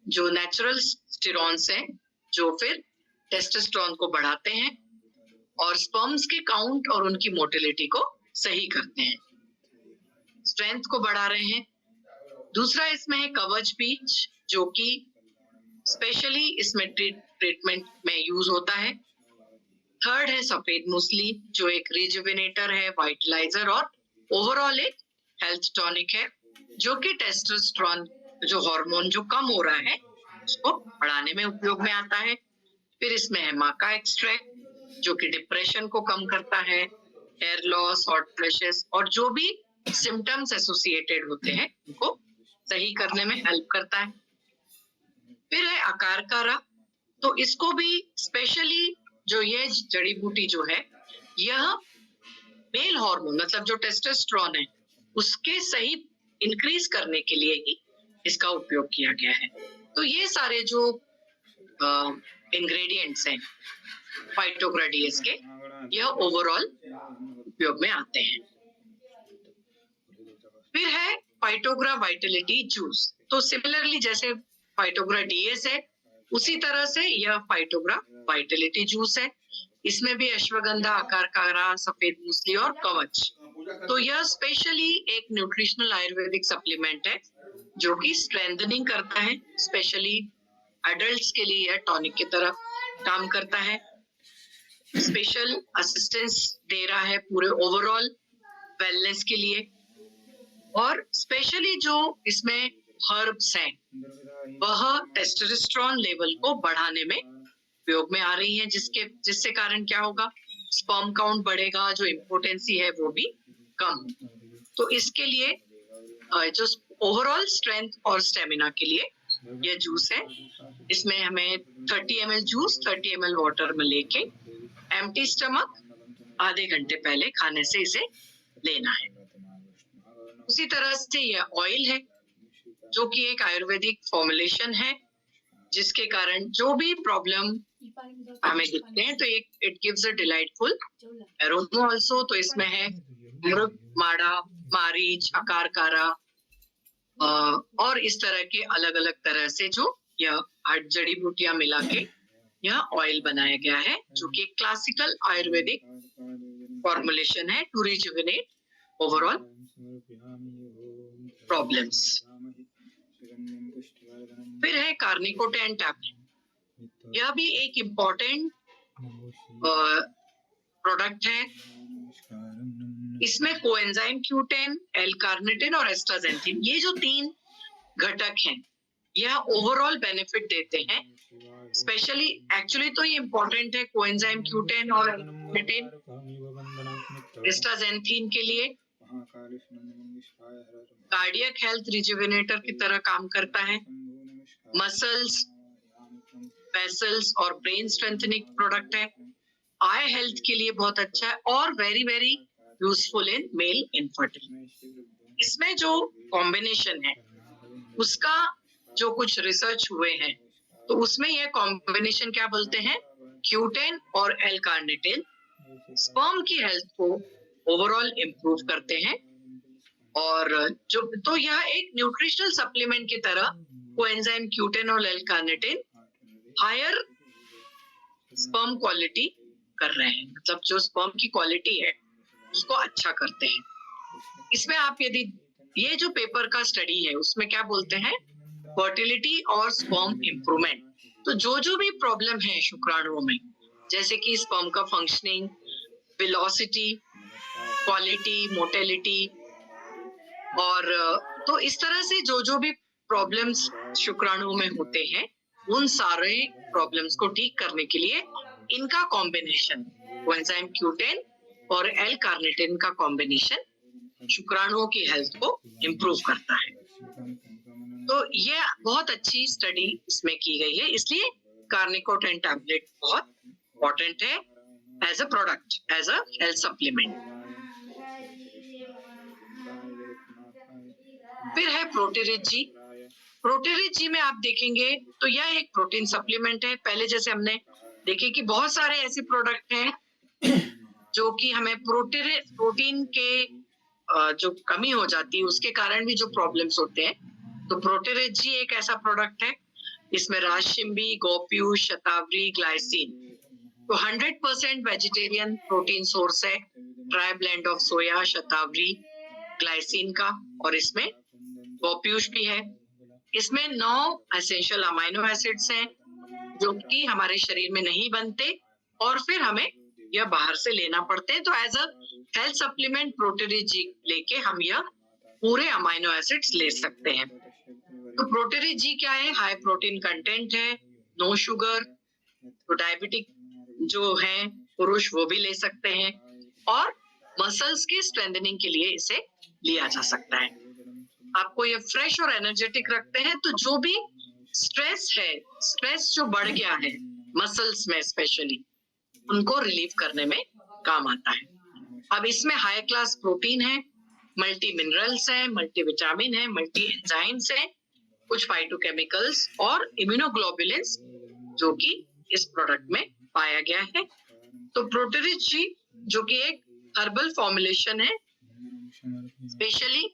जो नेचुरल स्टेरॉन्स हैं जो फिर टेस्टोस्टेरोन को बढ़ाते हैं और स्पर्म्स के काउंट और उनकी मोटिलिटी को सही करते हैं, स्ट्रेंथ को बढ़ा रहे हैं। दूसरा इसमें है कवच बीज, जो कि स्पेशली इसमें ट्रीटमेंट में यूज होता है। थर्ड है सफेद मूसली, जो एक रिजुविनेटर है, वाइटलाइजर और ओवरऑल एक हेल्थ टॉनिक है, जो कि टेस्टोस्टेरोन जो हार्मोन जो कम हो रहा है उसको बढ़ाने में उपयोग में आता है। फिर इसमें है माका एक्सट्रैक्ट, जो कि डिप्रेशन को कम करता है, हेयर लॉस, हॉट फ्लैशेस और जो भी सिम्टम्स एसोसिएटेड होते हैं उनको सही करने में हेल्प करता है। फिर है अकारकारा, तो इसको भी स्पेशली जो ये जड़ी बूटी जो है, यह मेल हार्मोन मतलब जो टेस्टोस्टेरोन है उसके सही इंक्रीज करने के लिए ही इसका उपयोग किया गया है। तो ये सारे जो इंग्रेडिएंट्स हैं फाइटोग्रा डीएस के, यह ओवरऑल उपयोग में आते हैं। फिर है फाइटोग्रा वाइटलिटी जूस। तो सिमिलरली जैसे फाइटोग्रा डीएस है, उसी तरह से यह फाइटोग्रा वाइटलिटी जूस है। इसमें भी अश्वगंधा, आकारकारा, सफेद मूसली और कवच। तो यह स्पेशली एक न्यूट्रिशनल आयुर्वेदिक सप्लीमेंट है जो कि स्ट्रेंथनिंग करता है, स्पेशली एडल्ट्स के लिए यह टॉनिक की तरह काम करता है। स्पेशल असिस्टेंस दे रहा है पूरे ओवरऑल वेलनेस के लिए। और स्पेशली जो इसमें हर्ब्स हैं वह टेस्टोस्टेरोन लेवल को बढ़ाने में उपयोग में आ रही हैं, जिससे कारण क्या होगा, स्पर्म काउंट बढ़ेगा, जो इम्पोर्टेंसी है वो भी कम। तो इसके लिए जो ओवरऑल स्ट्रेंथ और स्टेमिना के लिए यह जूस है। इसमें हमें 30 ml जूस 30 ml वाटर में लेके एम्प्टी स्टमक आधे घंटे पहले खाने से इसे लेना है। उसी तरह से यह ऑयल है जो कि एक आयुर्वेदिक फॉर्मुलेशन है, जिसके कारण जो भी प्रॉब्लम हमें दिखते हैं तो it gives a delightful aroma also. तो इसमें है मृग, माड़ा, मारीच, आकारकारा और इस तरह के अलग अलग तरह से जो यह 8 जड़ी बूटियां मिला के यह ऑयल बनाया गया है, जो कि क्लासिकल आयुर्वेदिक फॉर्मुलेशन है टू रिजुविनेट ओवरऑल प्रॉब्लम्स। फिर है कार्निकोटेन टैबलेट। यह भी एक इम्पोर्टेंट प्रोडक्ट है। इसमें कोएंजाइम Q10, L-कार्निटिन और एस्टाजेंथिन, ये जो 3 घटक हैं, यह ओवरऑल बेनिफिट देते हैं। स्पेशली एक्चुअली तो ये इम्पोर्टेंट है कोएंजाइम Q10 और L-कार्निटिन एस्टाजेंथिन के लिए। कार्डियक हेल्थ रिजुविनेटर की तरह काम करता है। मसल्स, वेसल्स और ब्रेन स्ट्रेंथनिंग प्रोडक्ट है। आई हेल्थ के लिए बहुत अच्छा है और very very useful in male infertility. इसमें जो कॉम्बिनेशन है उसका जो कुछ रिसर्च हुए हैं तो उसमें यह कॉम्बिनेशन क्या बोलते हैं, Q10 और L-कार्निटिन स्पर्म की हेल्थ को ओवरऑल इम्प्रूव करते हैं। और जो तो यह एक न्यूट्रिशनल सप्लीमेंट की तरह कोएंजाइम Q10 और L-कार्निटिन हायर स्पर्म क्वालिटी कर रहे हैं, मतलब जो स्पर्म की क्वालिटी है उसको अच्छा करते हैं। इसमें आप यदि ये जो पेपर का स्टडी है उसमें क्या बोलते हैं, फर्टिलिटी और स्पर्म इम्प्रूवमेंट। तो जो भी प्रॉब्लम है शुक्राणुओं में, जैसे कि स्पर्म का फंक्शनिंग, वेलोसिटी, क्वालिटी, मोटेलिटी और तो इस तरह से जो भी प्रॉब्लम्स शुक्राणुओं में होते हैं उन सारे प्रॉब्लम्स को ठीक करने के लिए इनका कॉम्बिनेशन कोएंजाइम Q10 और L-कार्निटिन का कॉम्बिनेशन शुक्राणुओं की हेल्थ को इम्प्रूव करता है। तो ये बहुत अच्छी स्टडी इसमें की गई है, इसलिए कार्निकोटेन टैबलेट बहुत इंपॉर्टेंट है as a product, as a health supplement. फिर है प्रोटीरिच जी। प्रोटीरिच जी में आप देखेंगे तो यह एक प्रोटीन सप्लीमेंट है। पहले जैसे हमने देखे कि बहुत सारे ऐसे प्रोडक्ट हैं जो कि हमें प्रोटीन के जो कमी हो जाती है उसके कारण भी जो प्रॉब्लम्स होते हैं, तो प्रोटीरिच जी एक ऐसा प्रोडक्ट है। इसमें राजशिंबी, गोप्यूज, शतावरी, ग्लाइसिन, तो 100% वेजिटेरियन प्रोटीन सोर्स है। Try blend of soya, shatavari, glycine का, और इसमें गोप्यूज भी है। इसमें 9 एसेंशियल अमाइनो एसिड्स हैं जो कि हमारे शरीर में नहीं बनते और फिर हमें यह बाहर से लेना पड़ते हैं। तो एज अ हेल्थ सप्लीमेंट प्रोटीरिच जी लेके हम यह पूरे अमाइनो एसिड्स ले सकते हैं। तो प्रोटीरिच जी क्या है, हाई प्रोटीन कंटेंट है, नो शुगर, तो डायबिटिक जो है पुरुष वो भी ले सकते हैं और मसल्स की स्ट्रेंथनिंग के लिए इसे लिया जा सकता है। आपको ये फ्रेश और एनर्जेटिक रखते हैं। तो जो भी स्ट्रेस है, स्ट्रेस जो बढ़ गया है मसल्स में स्पेशली, उनको रिलीव करने में काम आता है। अब इसमें हाई क्लास प्रोटीन है, मल्टी मिनरल्स है, मल्टी विटामिन है, मल्टी एंजाइम्स है कुछ फाइटोकेमिकल्स और इम्यूनोग्लोबुलिन्स जो कि इस प्रोडक्ट में पाया गया है। तो प्रोटेरिज जी जो कि एक हर्बल फॉर्मुलेशन है स्पेशली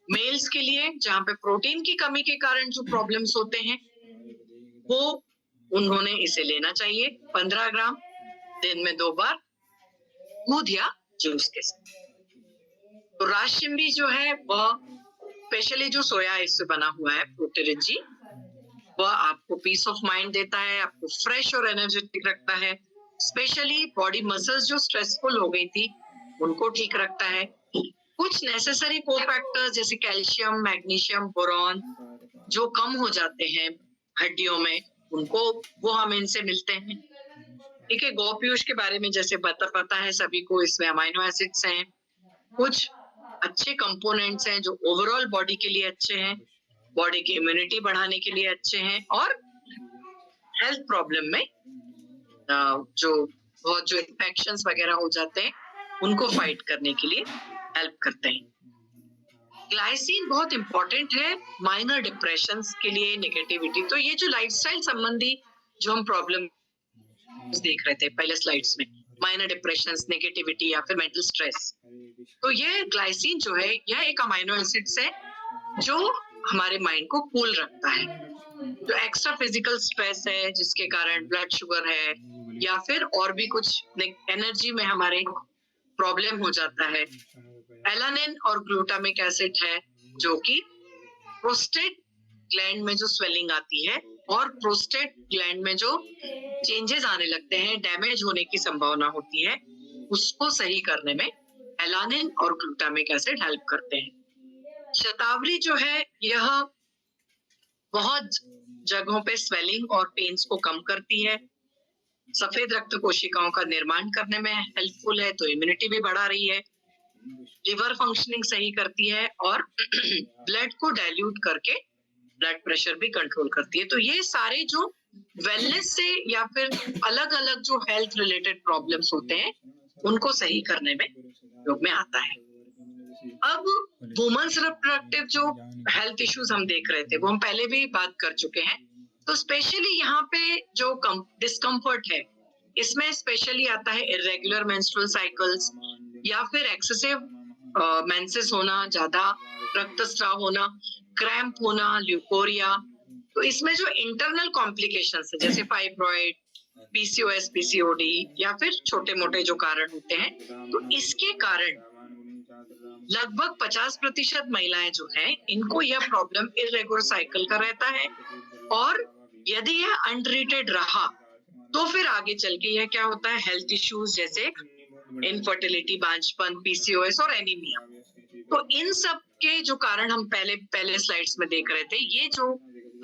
मेल्स के लिए, जहां पे प्रोटीन की कमी के कारण जो प्रॉब्लम्स होते हैं वो उन्होंने इसे लेना चाहिए 15 ग्राम दिन में 2 बार दूध या जूस के साथ। तो राजशिंबी जो है वह स्पेशली जो सोया इससे बना हुआ है प्रोटेरिज जी, वह आपको पीस ऑफ माइंड देता है, आपको फ्रेश और एनर्जेटिक रखता है, स्पेशली बॉडी मसल्स जो स्ट्रेसफुल हो गई थी उनको ठीक रखता है। कुछ नेसेसरी कोफैक्टर्स जैसे कैल्शियम, मैग्नीशियम, बोरॉन जो कम हो जाते हैं हड्डियों में, उनको वो हमें इनसे मिलते हैं। ठीक है, गौपीयूष के बारे में जैसे पता है सभी को, इसमें अमाइनो एसिड्स हैं, कुछ अच्छे कंपोनेंट्स हैं जो ओवरऑल बॉडी के लिए अच्छे हैं, बॉडी की इम्यूनिटी बढ़ाने के लिए अच्छे हैं और हेल्थ प्रॉब्लम में जो इन्फेक्शंस वगैरह हो जाते हैं उनको फाइट करने के लिए हेल्प करते हैं। ग्लाइसिन बहुत इंपॉर्टेंट है माइनर डिप्रेशंस के लिए, नेगेटिविटी। तो ये जो लाइफस्टाइल संबंधी जो हम प्रॉब्लम देख रहे थे पहले स्लाइड्स में, माइनर डिप्रेशंस, नेगेटिविटी या फिर मेंटल स्ट्रेस, तो ये ग्लाइसिन जो है यह एक अमाइनो एसिड्स है जो हमारे माइंड को कूल रखता है। जो एक्स्ट्रा फिजिकल स्ट्रेस है जिसके कारण ब्लड शुगर है या फिर और भी कुछ एनर्जी में हमारे प्रॉब्लम हो जाता है। एलानिन और ग्लूटामिक एसिड है जो कि प्रोस्टेट ग्लैंड में जो स्वेलिंग आती है और प्रोस्टेट ग्लैंड में जो चेंजेस आने लगते हैं, डैमेज होने की संभावना होती है, उसको सही करने में एलानिन और ग्लूटामिक एसिड हेल्प करते हैं। शतावरी जो है यह बहुत जगहों पे स्वेलिंग और पेन्स को कम करती है, सफेद रक्त कोशिकाओं का निर्माण करने में हेल्पफुल है, तो इम्यूनिटी भी बढ़ा रही है, लिवर फंक्शनिंग सही करती है और ब्लड को डाइल्यूट करके ब्लड प्रेशर भी कंट्रोल करती है। तो ये सारे जो वेलनेस से या फिर अलग अलग जो हेल्थ रिलेटेड प्रॉब्लम्स होते हैं उनको सही करने में उपयोग में आता है। अब वुमेन्स रिप्रोडक्टिव जो हेल्थ इश्यूज हम देख रहे थे वो हम पहले भी बात कर चुके हैं। तो स्पेशली यहाँ पे जो डिस्कम्फर्ट है इसमें स्पेशली आता है इरेगुलर मेंस्ट्रुअल साइकिल्स या फिर एक्सेसिव मेंसेस होना, ज्यादा रक्तस्राव होना, क्रैम्प होना, ल्यूकोरिया। तो इसमें जो इंटरनल कॉम्प्लिकेशंस है जैसे फाइब्रॉइड, पीसीओएस, पीसीओडी या फिर छोटे मोटे जो कारण होते हैं, तो इसके कारण लगभग 50% महिलाएं जो हैं इनको यह प्रॉब्लम इरेगुलर साइकिल का रहता है और यदि यह अनट्रीटेड रहा तो फिर आगे चल के यह क्या होता है, हेल्थ इश्यूज जैसे इनफर्टिलिटी, बांझपन, पीसीओएस और एनीमिया। तो इन सब के जो कारण हम पहले स्लाइड्स में देख रहे थे, ये जो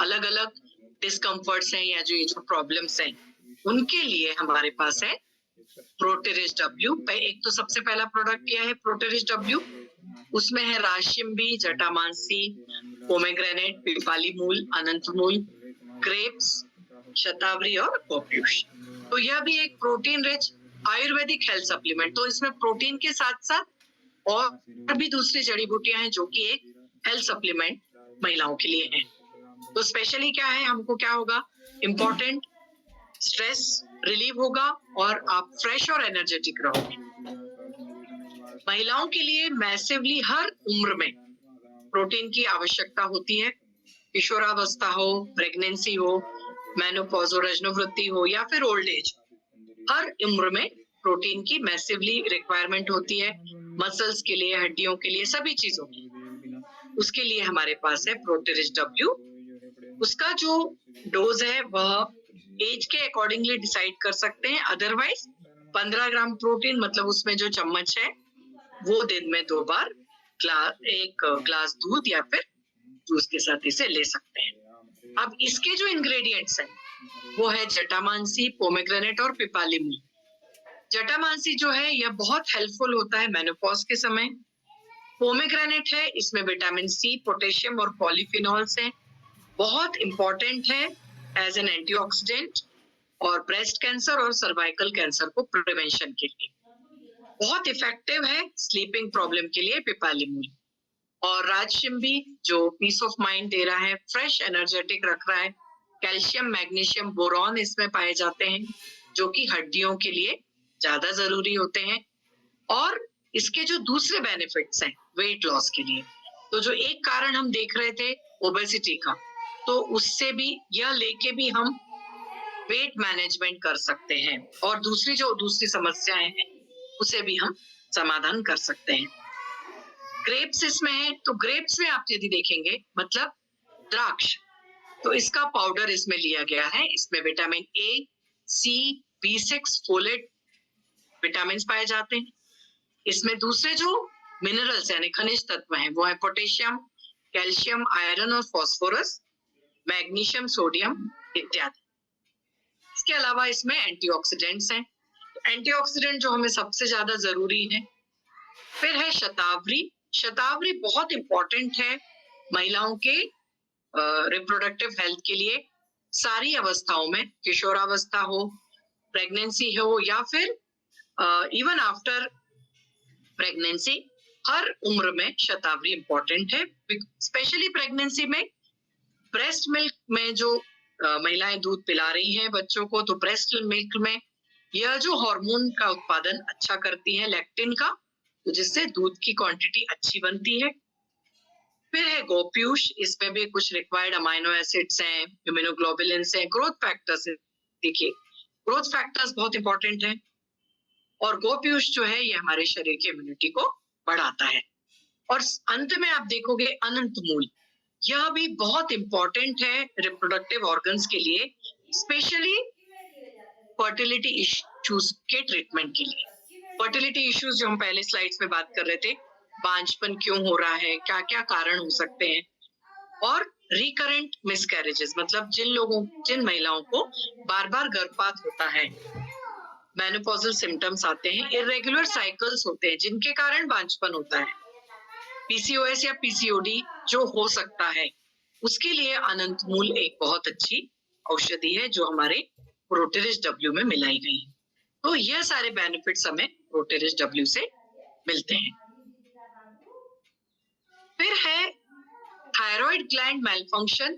अलग अलग डिस्कम्फर्ट्स हैं या ये जो प्रॉब्लम्स हैं उनके लिए हमारे पास है प्रोटेरिज डब्ल्यू। एक तो सबसे पहला प्रोडक्ट क्या है प्रोटेरिज डब्ल्यू, उसमें है राजशिंबी, जटामांसी, पोमेग्रेनेट, पिपाली मूल, अनंत मूल, ग्रेप्स, शतावरी और गौपीयूष। तो यह भी एक protein rich Ayurvedic health supplement. तो इसमें प्रोटीन के साथ साथ और भी दूसरी जड़ी बूटियां हैं जो कि एक हेल्थ सप्लीमेंट महिलाओं के लिए है। तो स्पेशली क्या है, हमको क्या होगा, इम्पोर्टेंट स्ट्रेस रिलीव होगा और आप फ्रेश और एनर्जेटिक रहोगे। महिलाओं के लिए मैसिवली हर उम्र में प्रोटीन की आवश्यकता होती है, किशोरावस्था हो, प्रेगनेंसी हो, मेनोपॉज हो, रजनोवृत्ति हो या फिर ओल्ड एज, हर उम्र में प्रोटीन की मैसिवली रिक्वायरमेंट होती है, मसल्स के लिए, हड्डियों के लिए, सभी चीजों की। उसके लिए हमारे पास है प्रोटेरिज डब्ल्यू। उसका जो डोज है वह एज के अकॉर्डिंगली डिसाइड कर सकते हैं, अदरवाइज 15 ग्राम प्रोटीन मतलब उसमें जो चम्मच है वो दिन में 2 बार एक ग्लास दूध या फिर जूस के साथ इसे ले सकते हैं। अब इसके जो इंग्रेडिएंट्स हैं वो है जटामांसी, पोमेग्रेनेट और पिपाली मूल। जटामांसी जो है यह बहुत हेल्पफुल होता है मेनोपॉज के समय। पोमेग्रेनेट है, इसमें विटामिन सी, पोटेशियम और पॉलीफिनॉल्स हैं, बहुत इंपॉर्टेंट है एज एन एंटीऑक्सीडेंट और ब्रेस्ट कैंसर और सर्वाइकल कैंसर को प्रिवेंशन के लिए। बहुत इफेक्टिव है स्लीपिंग प्रॉब्लम के लिए पिपाली मूल। और राजशिंबी जो पीस ऑफ माइंड दे रहा है, फ्रेश एनर्जेटिक रख रहा है। कैल्शियम, मैग्नीशियम, बोरॉन इसमें पाए जाते हैं जो कि हड्डियों के लिए ज्यादा जरूरी होते हैं। और इसके जो दूसरे बेनिफिट्स हैं वेट लॉस के लिए, तो जो एक कारण हम देख रहे थे ओबेसिटी का, तो उससे भी यह लेके भी हम वेट मैनेजमेंट कर सकते हैं और दूसरी समस्याएं हैं उसे भी हम समाधान कर सकते हैं। ग्रेप्स इसमें है, तो ग्रेप्स में आप यदि देखेंगे मतलब द्राक्ष, तो इसका पाउडर इसमें लिया गया है। इसमें vitamin A, C, B6, folate vitamin पाए जाते हैं। इसमें दूसरे जो मिनरल्स यानी खनिज तत्व हैं वो है पोटेशियम, कैल्शियम, आयरन और फास्फोरस, मैग्नीशियम, सोडियम इत्यादि। इसके अलावा इसमें एंटीऑक्सीडेंट्स हैं। एंटीऑक्सीडेंट जो हमें सबसे ज्यादा जरूरी है। फिर है शतावरी। शतावरी बहुत इंपॉर्टेंट है महिलाओं के रिप्रोडक्टिव हेल्थ के लिए। सारी अवस्थाओं में, किशोरावस्था हो, प्रेगनेंसी हो या फिर इवन आफ्टर प्रेगनेंसी, हर उम्र में शतावरी इंपॉर्टेंट है। स्पेशली प्रेगनेंसी में ब्रेस्ट मिल्क में जो महिलाएं दूध पिला रही हैं बच्चों को, तो ब्रेस्ट मिल्क में यह जो हार्मोन का उत्पादन अच्छा करती है लैक्टिन का, तो जिससे दूध की क्वांटिटी अच्छी बनती है। फिर है गोप्यूष। इसमें भी कुछ रिक्वायर्ड अमाइनो एसिड्स हैं, इम्यूनोग्लोबुलिन्स हैं, ग्रोथ फैक्टर्स। देखिए ग्रोथ फैक्टर्स बहुत इंपॉर्टेंट है। और गोप्यूष जो है ये हमारे शरीर की इम्यूनिटी को बढ़ाता है। और अंत में आप देखोगे अनंत मूल, यह भी बहुत इंपॉर्टेंट है रिप्रोडक्टिव ऑर्गन्स के लिए, स्पेशली फर्टिलिटी इश्यूज के ट्रीटमेंट के लिए। फर्टिलिटी इश्यूज जो हम पहले स्लाइड्स में बात कर रहे थे, बांझपन क्यों हो रहा है, क्या क्या कारण हो सकते हैं, और रिकरेंट मिसकैरेजेस मतलब जिन महिलाओं को बार बार गर्भपात होता है, मेनोपॉजल सिम्टम्स आते हैं, इरेगुलर साइकिल्स होते हैं जिनके कारण बांझपन होता है, पीसीओएस या पीसीओडी जो हो सकता है, उसके लिए अनंत मूल एक बहुत अच्छी औषधि है जो हमारे प्रोटेरिस डब्ल्यू में मिलाई गई है। तो यह सारे बेनिफिट्स हमें प्रोटेरिस डब्ल्यू से मिलते हैं। फिर है thyroid gland malfunction.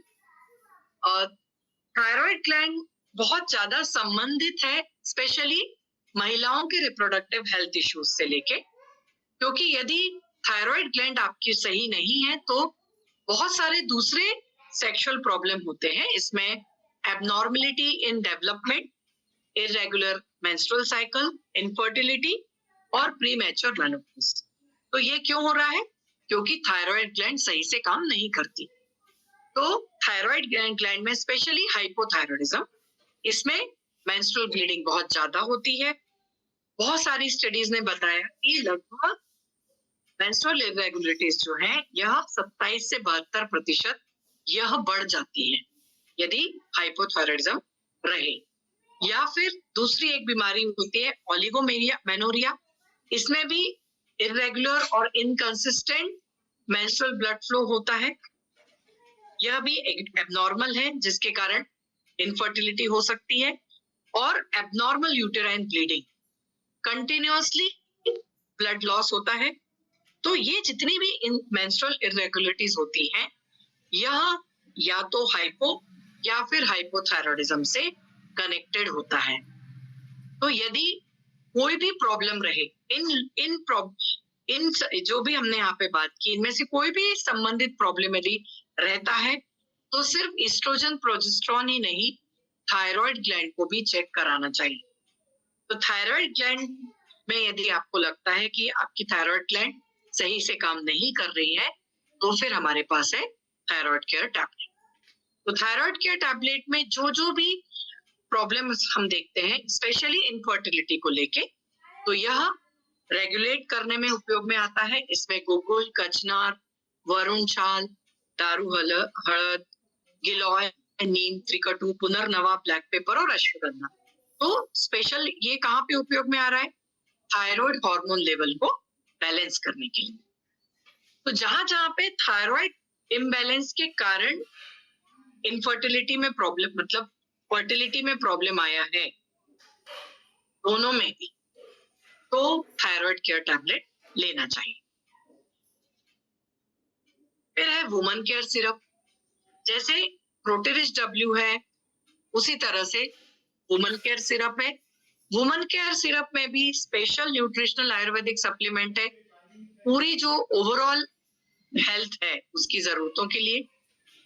Thyroid gland बहुत ज्यादा संबंधित है स्पेशली महिलाओं के रिप्रोडक्टिव हेल्थ इश्यूज से लेके, क्योंकि यदि थायराइड ग्लैंड आपकी सही नहीं है तो बहुत सारे दूसरे सेक्सुअल प्रॉब्लम होते हैं। इसमें abnormality in development, irregular menstrual cycle, infertility और प्रीमैच्योर मेनोपॉज। तो ये क्यों हो रहा है? क्योंकि थायराइड ग्लैंड सही से काम नहीं करती। तो थायराइड ग्लैंड में स्पेशली हाइपोथायराइडिज्म, इसमें मेंस्ट्रुअल ब्लीडिंग बहुत ज्यादा होती है। बहुत सारी स्टडीज ने बताया कि लगभग मेंस्ट्रुअल इरेगुलरिटीज जो है यह 27 से 72% यह बढ़ जाती है यदि हाइपोथायराइडिज्म रहे। या फिर दूसरी एक बीमारी होती है ओलिगोमेनोरिया। इसमें भी इरेगुलर और इनकंसिस्टेंट मेंस्ट्रुअल ब्लड फ्लो होता है। यह भी एबनॉर्मल है जिसके कारण इनफर्टिलिटी हो सकती है। और abnormal uterine bleeding, continuously blood loss होता है। तो ये जितनी भी मेंस्ट्रुअल इरेगुलरिटीज होती हैं, यह या तो हाइपो या फिर हाइपोथायराइडिज्म से कनेक्टेड होता है। तो यदि कोई भी प्रॉब्लम रहे इन जो भी हमने यहाँ पे बात की, इनमें से कोई भी संबंधित प्रॉब्लम यदि रहता है तो सिर्फ एस्ट्रोजन प्रोजेस्टेरोन ही नहीं, थायराइड ग्लैंड को भी चेक कराना चाहिए। तो थायराइड ग्लैंड में यदि आपको लगता है कि आपकी थायराइड ग्लैंड सही से काम नहीं कर रही है तो फिर हमारे पास है थायराइड केयर टैबलेट। तो थायराइड केयर टैबलेट में जो भी प्रॉब्लम्स हम देखते हैं स्पेशली इनफर्टिलिटी को लेके, तो यह रेगुलेट करने में उपयोग में आता है। इसमें गुगुल, कचनार, वरुण छाल, दारू हळद, गिलॉय, नीम, त्रिकटु, पुनर्नवा, ब्लैक पेपर और अश्वगंधा। तो स्पेशल ये कहाँ पे उपयोग में आ रहा है? थायराइड हार्मोन लेवल को बैलेंस करने के लिए। तो जहां जहां पे थायराइड इम्बैलेंस के कारण इनफर्टिलिटी में प्रॉब्लम मतलब फर्टिलिटी में प्रॉब्लम आया है, दोनों में भी, तो थायराइड केयर टैबलेट लेना चाहिए। फिर है वुमन केयर सिरप, जैसे प्रोटेरिस डब्ल्यू है उसी तरह से वुमन केयर सिरप है। वुमन केयर सिरप में भी स्पेशल न्यूट्रिशनल आयुर्वेदिक सप्लीमेंट है, पूरी जो ओवरऑल हेल्थ है उसकी जरूरतों के लिए।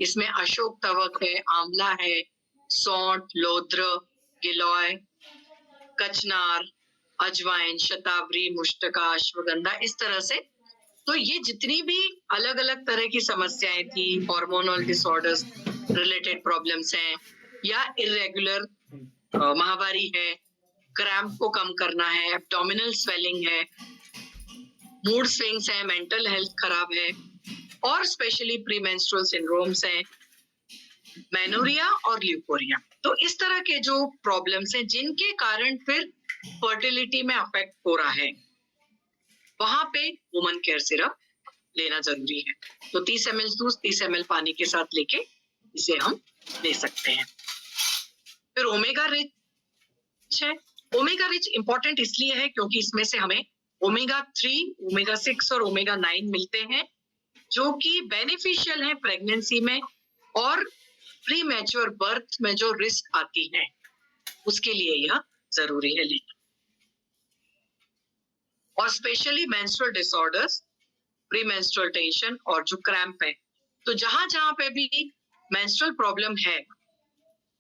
इसमें अशोक तवक है, आंवला है, सौंठ, लोद्र, गिलोय, कचनार, अजवाइन, शतावरी, मुश्तका, अश्वगंधा, इस तरह से। तो ये जितनी भी अलग अलग तरह की समस्याएं थी, हार्मोनल डिसऑर्डर्स रिलेटेड प्रॉब्लम्स हैं, या इरेगुलर माहवारी है, क्रैम्प को कम करना है, एब्डोमिनल स्वेलिंग है, मूड स्विंग्स है, मेंटल हेल्थ खराब है, और स्पेशली प्रीमेंस्ट्रुअल सिंड्रोम्स हैं, मेनोरिया और ल्यूकोरिया। तो इस तरह के जो प्रॉब्लम्स हैं जिनके कारण फिर फर्टिलिटी में अफेक्ट हो रहा है, वहां पे वुमन केयर सिरप लेना जरूरी है। तो 30 ml दूध 30 ml पानी के साथ लेके इसे हम ले सकते हैं। फिर ओमेगा रिच है। ओमेगा रिच इंपॉर्टेंट इसलिए है क्योंकि इसमें से हमें ओमेगा 3, ओमेगा 6 और ओमेगा 9 मिलते हैं, जो कि बेनिफिशियल है प्रेगनेंसी में और प्री मैच्योर बर्थ में जो रिस्क आती है उसके लिए यह जरूरी है लेना। और specially menstrual disorders, pre menstrual tension और जो क्रैम्प है, तो जहां जहां पे भी मेंस्ट्रुअल प्रॉब्लम है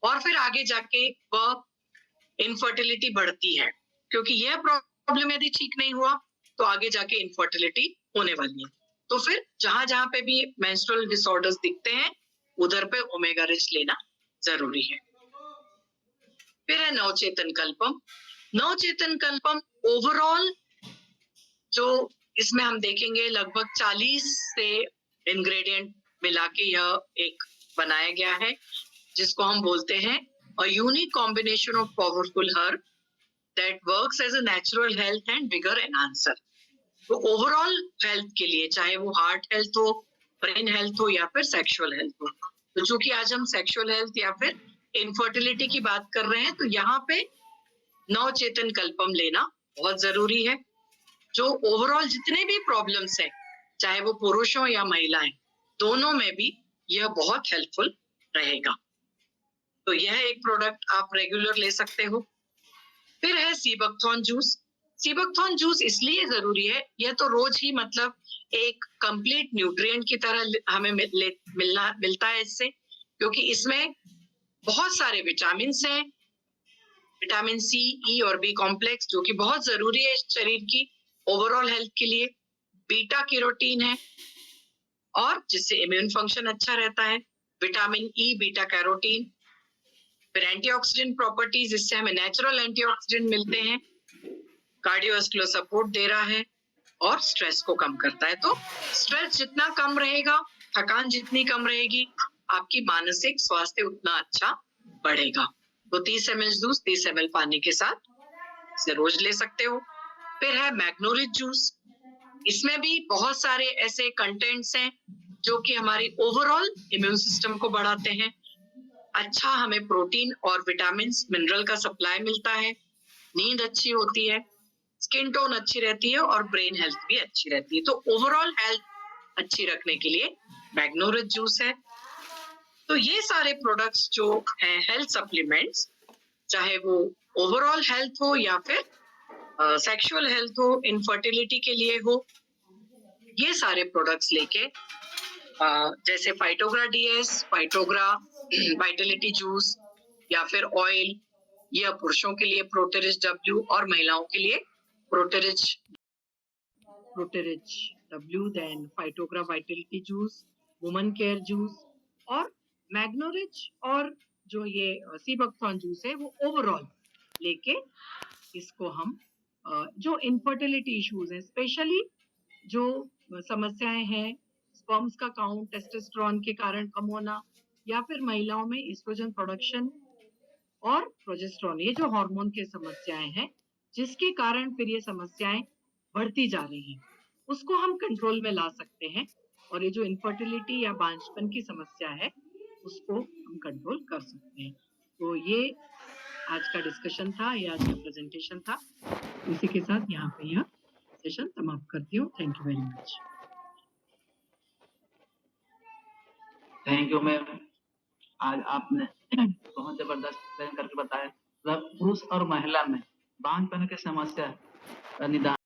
और फिर आगे जाके वह इनफर्टिलिटी बढ़ती है, क्योंकि यह प्रॉब्लम यदि ठीक नहीं हुआ तो आगे जाके इनफर्टिलिटी होने वाली है। तो फिर जहां जहां पे भी मेंस्ट्रुअल डिसऑर्डर्स दिखते हैं उधर पे ओमेगा रिच लेना जरूरी है। फिर है नवचेतन कल्पम। नवचेतन कल्पम ओवरऑल जो इसमें हम देखेंगे लगभग 40 से इंग्रेडिएंट मिला के यह एक बनाया गया है, जिसको हम बोलते हैं a unique combination of powerful herb that works as a natural health and vigor enhancer। तो ओवरऑल हेल्थ के लिए, चाहे वो हार्ट हेल्थ हो, ब्रेन हेल्थ हो या फिर सेक्सुअल हेल्थ हो, तो चूंकि आज हम सेक्सुअल हेल्थ या फिर इनफर्टिलिटी की बात कर रहे हैं, तो यहाँ पे नवचेतन कल्पम लेना बहुत जरूरी है, जो ओवरऑल जितने भी प्रॉब्लम्स हैं, चाहे वो पुरुष हो या महिलाएं, दोनों में भी यह बहुत हेल्पफुल रहेगा। तो यह एक प्रोडक्ट आप रेगुलर ले सकते हो। फिर है सीबकथॉर्न जूस। सीबकथॉर्न जूस इसलिए जरूरी है, यह तो रोज ही मतलब एक कंप्लीट न्यूट्रिएंट की तरह हमें मिलता है इससे, क्योंकि इसमें बहुत सारे विटामिन हैं, विटामिन सी, ई और बी कॉम्प्लेक्स, जो कि बहुत जरूरी है शरीर की ओवरऑल हेल्थ के लिए। बीटा कैरोटीन है और जिससे इम्यून फंक्शन अच्छा रहता है। Vitamin E, beta carotene. फिर एंटीऑक्सीडेंट प्रॉपर्टीज, इससे हमें नेचुरल एंटीऑक्सीडेंट मिलते हैं, कार्डियोवास्कुलर सपोर्ट दे रहा है और स्ट्रेस को कम करता है। तो स्ट्रेस जितना कम रहेगा, थकान जितनी कम रहेगी, आपकी मानसिक स्वास्थ्य उतना अच्छा बढ़ेगा। तो 30 ml जूस 30 ml पानी के साथ इसे रोज ले सकते हो। फिर है मैग्नोरिच जूस। इसमें भी बहुत सारे ऐसे कंटेंट्स हैं जो कि हमारी ओवरऑल इम्यून सिस्टम को बढ़ाते हैं। अच्छा हमें प्रोटीन और विटामिन मिनरल का सप्लाई मिलता है, नींद अच्छी होती है, स्किन टोन अच्छी रहती है और ब्रेन हेल्थ भी अच्छी रहती है। तो ओवरऑल हेल्थ अच्छी रखने के लिए मैग्नोरिच जूस है। तो ये सारे प्रोडक्ट्स जो हैं हेल्थ सप्लीमेंट्स, चाहे वो ओवरऑल हेल्थ हो या फिर सेक्सुअल हेल्थ हो, इनफर्टिलिटी के लिए हो, ये सारे प्रोडक्ट्स लेके जैसे फाइटोग्रा डीएस, फाइटोग्रा वाइटलिटी जूस या फिर ऑयल, यह पुरुषों के लिए प्रोटेरिच डब्ल्यू और महिलाओं के लिए प्रोटेरिच डब्ल्यू, देन फाइटोग्रा vitality juice, woman care juice और मैग्नोरिच और जो ये सीबकथॉर्न जूस है वो ओवरऑल लेके इसको हम जो इनफर्टिलिटी इश्यूज हैं, स्पेशली जो समस्याएं हैं, स्पर्म्स का काउंट टेस्टोस्टेरोन के कारण कम होना या फिर महिलाओं में एस्ट्रोजन प्रोडक्शन और प्रोजेस्टेरोन, ये जो हार्मोन की समस्याएं हैं जिसके कारण फिर ये समस्याएं बढ़ती जा रही हैं, उसको हम कंट्रोल में ला सकते हैं और ये जो इनफर्टिलिटी या बांझपन की समस्या है उसको हम कंट्रोल कर सकते हैं। तो ये आज का डिस्कशन था, ये आज का प्रेजेंटेशन था। इसी के साथ यहाँ पे यह सेशन समाप्त करती हूँ। Thank you very much. Thank you ma'am. आज आपने बहुत जबरदस्त एक्सप्लेन करके बताया। मतलब पुरुष और महिला में बांझपन की समस्या का निदान